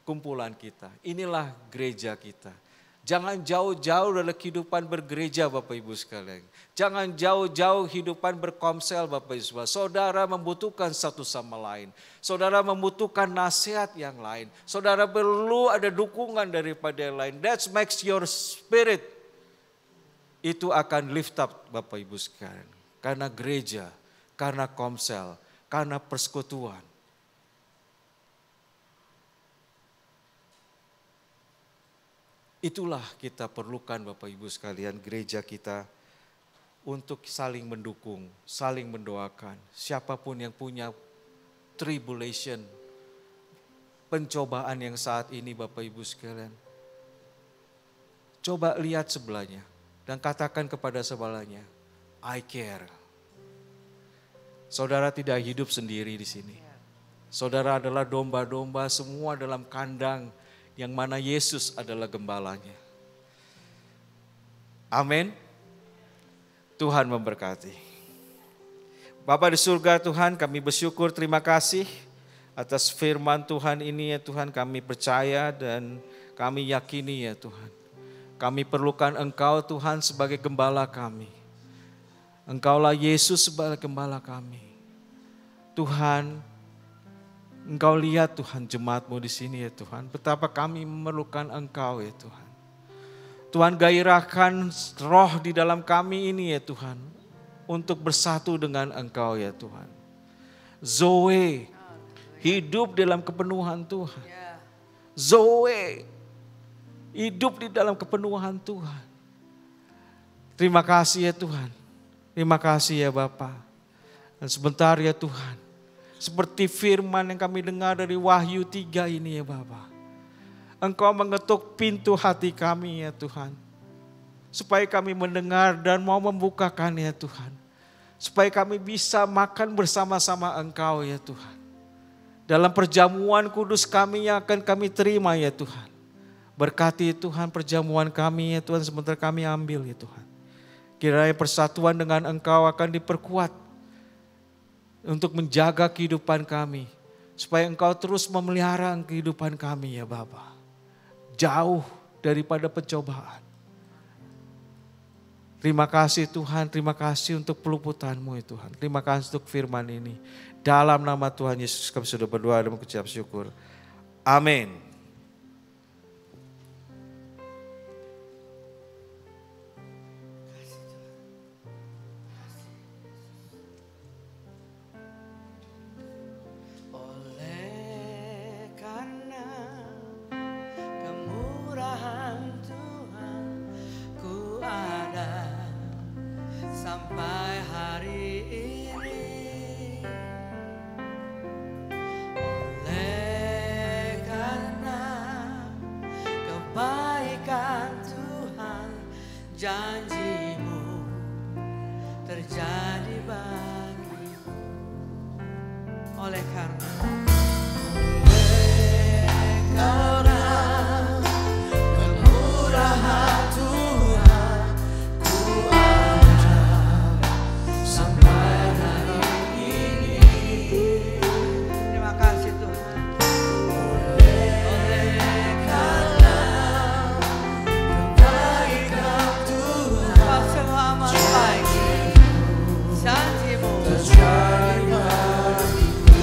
kumpulan kita, inilah gereja kita. Jangan jauh-jauh dari kehidupan bergereja Bapak Ibu sekalian. Jangan jauh-jauh kehidupan berkomsel Bapak Ibu. Saudara membutuhkan satu sama lain. Saudara membutuhkan nasihat yang lain. Saudara perlu ada dukungan daripada yang lain. That makes your spirit. Itu akan lift up Bapak Ibu sekalian. Karena gereja, karena komsel, karena persekutuan. Itulah kita perlukan Bapak Ibu sekalian, gereja kita untuk saling mendukung, saling mendoakan. Siapapun yang punya tribulation, pencobaan yang saat ini Bapak Ibu sekalian, coba lihat sebelahnya dan katakan kepada sebelahnya, I care. Saudara tidak hidup sendiri di sini. Saudara adalah domba-domba semua dalam kandang yang mana Yesus adalah gembalanya. Amin. Tuhan memberkati. Bapa di surga Tuhan, kami bersyukur, terima kasih atas firman Tuhan ini ya Tuhan. Kami percaya dan kami yakini ya Tuhan. Kami perlukan Engkau Tuhan sebagai gembala kami. Engkaulah Yesus sebagai gembala kami. Tuhan, Engkau lihat Tuhan jemaat-Mu di sini ya Tuhan. Betapa kami memerlukan Engkau ya Tuhan. Tuhan gairahkan roh di dalam kami ini ya Tuhan. Untuk bersatu dengan Engkau ya Tuhan. Zoe, hidup dalam kepenuhan Tuhan. Zoe, hidup di dalam kepenuhan Tuhan. Terima kasih ya Tuhan. Terima kasih ya Bapa. Dan sebentar ya Tuhan. Seperti firman yang kami dengar dari Wahyu 3 ini ya Bapa. Engkau mengetuk pintu hati kami ya Tuhan. Supaya kami mendengar dan mau membukakan ya Tuhan. Supaya kami bisa makan bersama-sama Engkau ya Tuhan. Dalam perjamuan kudus kami yang akan kami terima ya Tuhan. Berkati Tuhan perjamuan kami ya Tuhan, sebentar kami ambil ya Tuhan. Kiranya persatuan dengan Engkau akan diperkuat untuk menjaga kehidupan kami. Supaya Engkau terus memelihara kehidupan kami ya Bapa. Jauh daripada pencobaan. Terima kasih Tuhan, terima kasih untuk peluputan-Mu ya Tuhan. Terima kasih untuk firman ini. Dalam nama Tuhan Yesus kami sudah berdoa dan mengucap syukur. Amin. Sampai hari ini, oleh karena kebaikan Tuhan, janji-Mu terjadi bagiku. Oleh karena kemurahan Tuhan, ku ada sampai hari ini. Terima kasih Tuhan. Oleh karena kebaikan Tuhan, Kau selamat baik, janji-Mu terjadi bagiku.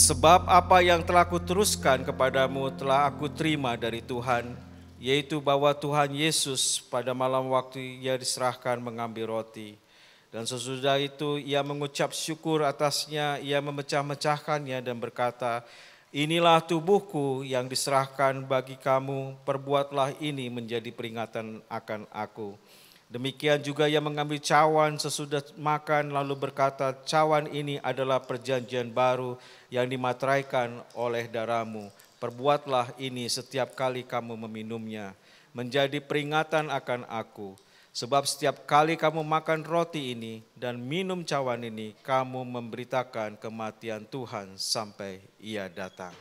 Sebab apa yang telah kuteruskan kepadamu telah aku terima dari Tuhan, yaitu bahwa Tuhan Yesus pada malam waktu ia diserahkan mengambil roti. Dan sesudah itu ia mengucap syukur atasnya, ia memecah-mecahkannya dan berkata, inilah tubuhku yang diserahkan bagi kamu, perbuatlah ini menjadi peringatan akan aku. Demikian juga ia mengambil cawan sesudah makan lalu berkata, cawan ini adalah perjanjian baru yang dimateraikan oleh darahmu. Perbuatlah ini setiap kali kamu meminumnya, menjadi peringatan akan aku. Sebab setiap kali kamu makan roti ini dan minum cawan ini, kamu memberitakan kematian Tuhan sampai ia datang.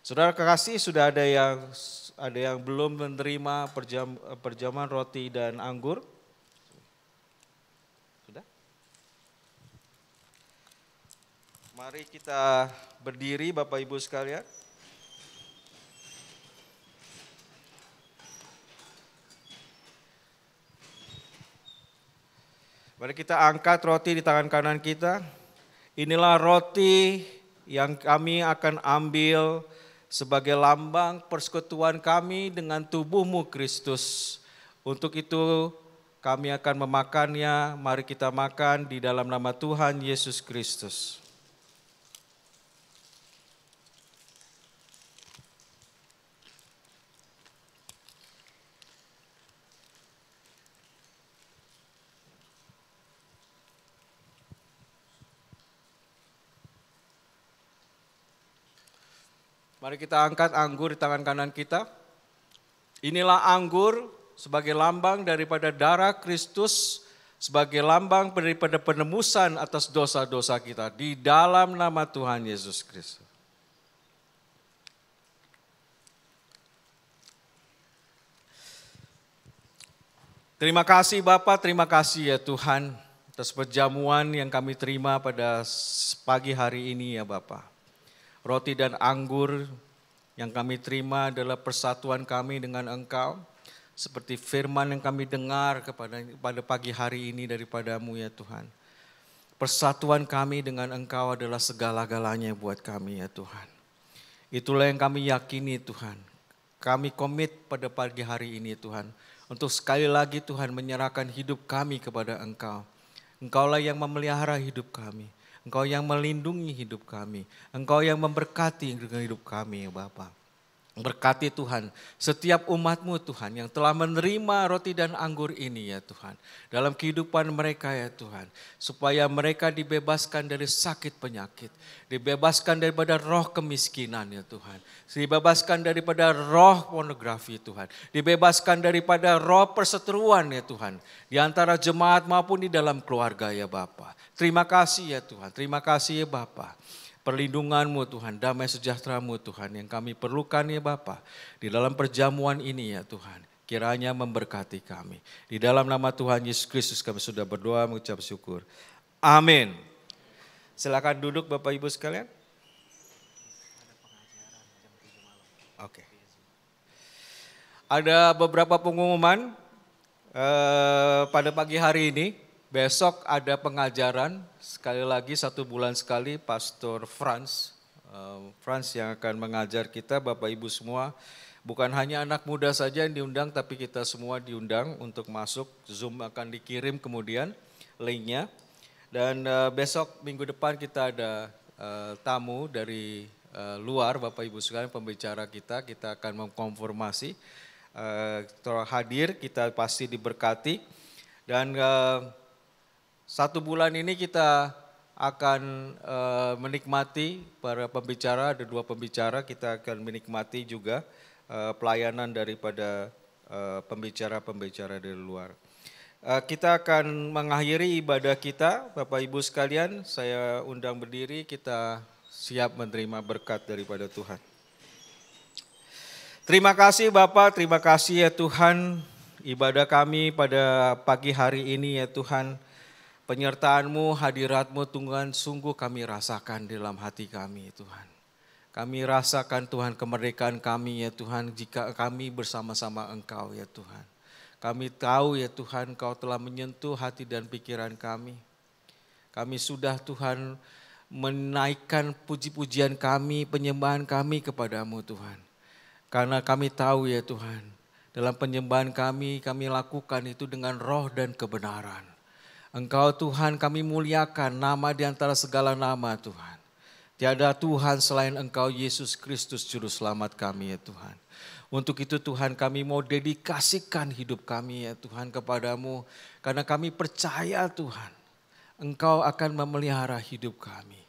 Saudara kekasih, sudah ada yang belum menerima perjamuan roti dan anggur? Sudah? Mari kita berdiri Bapak Ibu sekalian. Mari kita angkat roti di tangan kanan kita. Inilah roti yang kami akan ambil sebagai lambang persekutuan kami dengan tubuhmu Kristus. Untuk itu kami akan memakannya, mari kita makan di dalam nama Tuhan Yesus Kristus. Mari kita angkat anggur di tangan kanan kita. Inilah anggur sebagai lambang daripada darah Kristus, sebagai lambang daripada penebusan atas dosa-dosa kita di dalam nama Tuhan Yesus Kristus. Terima kasih Bapa, terima kasih ya Tuhan atas perjamuan yang kami terima pada pagi hari ini ya Bapa. Roti dan anggur yang kami terima adalah persatuan kami dengan Engkau. Seperti firman yang kami dengar pada pagi hari ini daripadamu ya Tuhan. Persatuan kami dengan Engkau adalah segala-galanya buat kami ya Tuhan. Itulah yang kami yakini Tuhan. Kami komit pada pagi hari ini Tuhan. Untuk sekali lagi Tuhan menyerahkan hidup kami kepada Engkau. Engkaulah yang memelihara hidup kami. Engkau yang melindungi hidup kami. Engkau yang memberkati hidup kami ya Bapa. Berkati Tuhan setiap umat-Mu Tuhan yang telah menerima roti dan anggur ini ya Tuhan. Dalam kehidupan mereka ya Tuhan. Supaya mereka dibebaskan dari sakit penyakit. Dibebaskan daripada roh kemiskinan ya Tuhan. Dibebaskan daripada roh pornografi Tuhan. Dibebaskan daripada roh perseteruan ya Tuhan. Di antara jemaat maupun di dalam keluarga ya Bapa. Terima kasih ya Tuhan. Terima kasih ya Bapa. Perlindungan-Mu Tuhan, damai sejahtera-Mu Tuhan yang kami perlukan ya Bapa. Di dalam perjamuan ini ya Tuhan, kiranya memberkati kami. Di dalam nama Tuhan Yesus Kristus kami sudah berdoa mengucap syukur. Amin. Silakan duduk Bapak Ibu sekalian. Oke. Ada beberapa pengumuman pada pagi hari ini. Besok ada pengajaran, sekali lagi 1 bulan sekali, Pastor Franz yang akan mengajar kita, Bapak Ibu semua. Bukan hanya anak muda saja yang diundang, tapi kita semua diundang untuk masuk. Zoom akan dikirim kemudian linknya. Dan besok minggu depan kita ada tamu dari luar, Bapak Ibu sekalian, pembicara kita akan mengkonfirmasi. Hadir, kita pasti diberkati. Dan 1 bulan ini kita akan menikmati para pembicara, ada 2 pembicara, kita akan menikmati juga pelayanan daripada pembicara-pembicara dari luar. Kita akan mengakhiri ibadah kita, Bapak Ibu sekalian, saya undang berdiri, kita siap menerima berkat daripada Tuhan. Terima kasih Bapak, terima kasih ya Tuhan, ibadah kami pada pagi hari ini ya Tuhan. Penyertaan-Mu, hadirat-Mu Tuhan sungguh kami rasakan dalam hati kami Tuhan. Kami rasakan Tuhan kemerdekaan kami ya Tuhan jika kami bersama-sama Engkau ya Tuhan. Kami tahu ya Tuhan Engkau telah menyentuh hati dan pikiran kami. Kami sudah Tuhan menaikkan puji-pujian kami, penyembahan kami kepadamu Tuhan. Karena kami tahu ya Tuhan, dalam penyembahan kami lakukan itu dengan roh dan kebenaran. Engkau Tuhan kami muliakan nama di antara segala nama Tuhan. Tiada Tuhan selain Engkau Yesus Kristus Juru Selamat kami ya Tuhan. Untuk itu Tuhan kami mau dedikasikan hidup kami ya Tuhan kepadamu. Karena kami percaya Tuhan Engkau akan memelihara hidup kami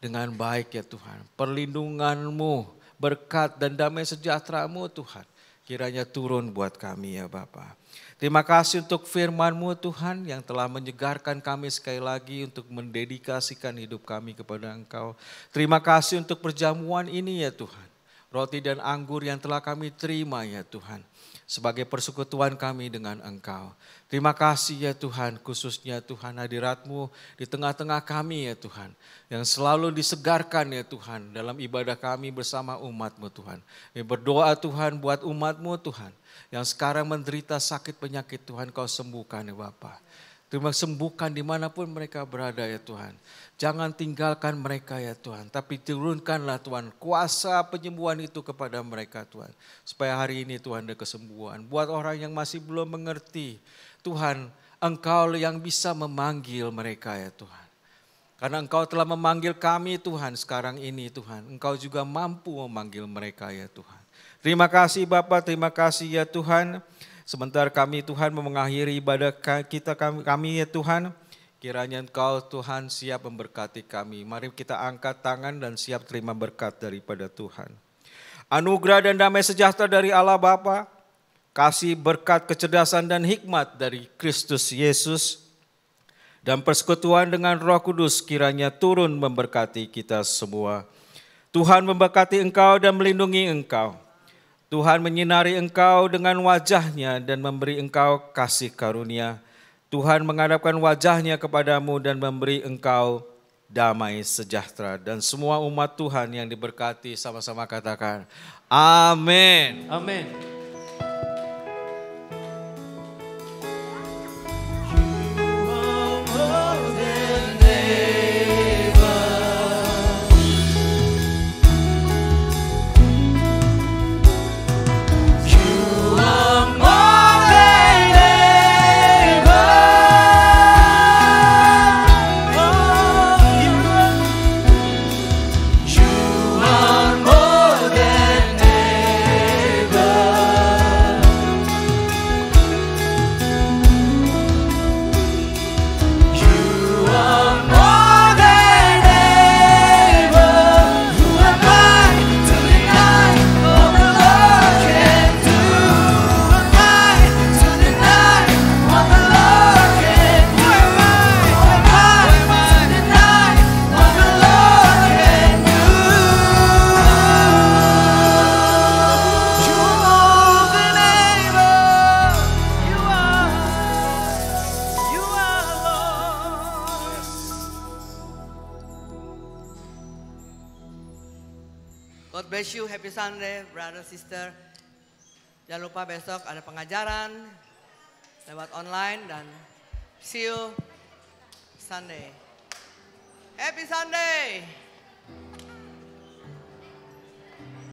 dengan baik ya Tuhan. Perlindungan-Mu, berkat dan damai sejahtera-Mu Tuhan kiranya turun buat kami ya Bapa. Terima kasih untuk firman-Mu Tuhan yang telah menyegarkan kami sekali lagi untuk mendedikasikan hidup kami kepada Engkau. Terima kasih untuk perjamuan ini ya Tuhan. Roti dan anggur yang telah kami terima ya Tuhan. Sebagai persekutuan kami dengan Engkau. Terima kasih ya Tuhan, khususnya Tuhan hadirat-Mu di tengah-tengah kami ya Tuhan. Yang selalu disegarkan ya Tuhan dalam ibadah kami bersama umat-Mu Tuhan. Kami berdoa Tuhan buat umat-Mu Tuhan. Yang sekarang menderita sakit penyakit Tuhan Kau sembuhkan ya Bapa. Terima sembuhkan dimanapun mereka berada ya Tuhan. Jangan tinggalkan mereka ya Tuhan. Tapi turunkanlah Tuhan kuasa penyembuhan itu kepada mereka Tuhan. Supaya hari ini Tuhan ada kesembuhan. Buat orang yang masih belum mengerti. Tuhan Engkau yang bisa memanggil mereka ya Tuhan. Karena Engkau telah memanggil kami Tuhan sekarang ini Tuhan. Engkau juga mampu memanggil mereka ya Tuhan. Terima kasih Bapak, terima kasih ya Tuhan. Sebentar kami Tuhan mengakhiri ibadah kami ya Tuhan. Kiranya Engkau Tuhan siap memberkati kami. Mari kita angkat tangan dan siap terima berkat daripada Tuhan. Anugerah dan damai sejahtera dari Allah Bapa, kasih berkat kecerdasan dan hikmat dari Kristus Yesus, dan persekutuan dengan Roh Kudus kiranya turun memberkati kita semua. Tuhan memberkati engkau dan melindungi engkau. Tuhan menyinari engkau dengan wajah-Nya dan memberi engkau kasih karunia. Tuhan menghadapkan wajah-Nya kepadamu dan memberi engkau damai sejahtera. Dan semua umat Tuhan yang diberkati sama-sama katakan, amin. Amin. God bless you, happy Sunday, brother, sister. Jangan lupa besok ada pengajaran lewat online dan see you Sunday. Happy Sunday.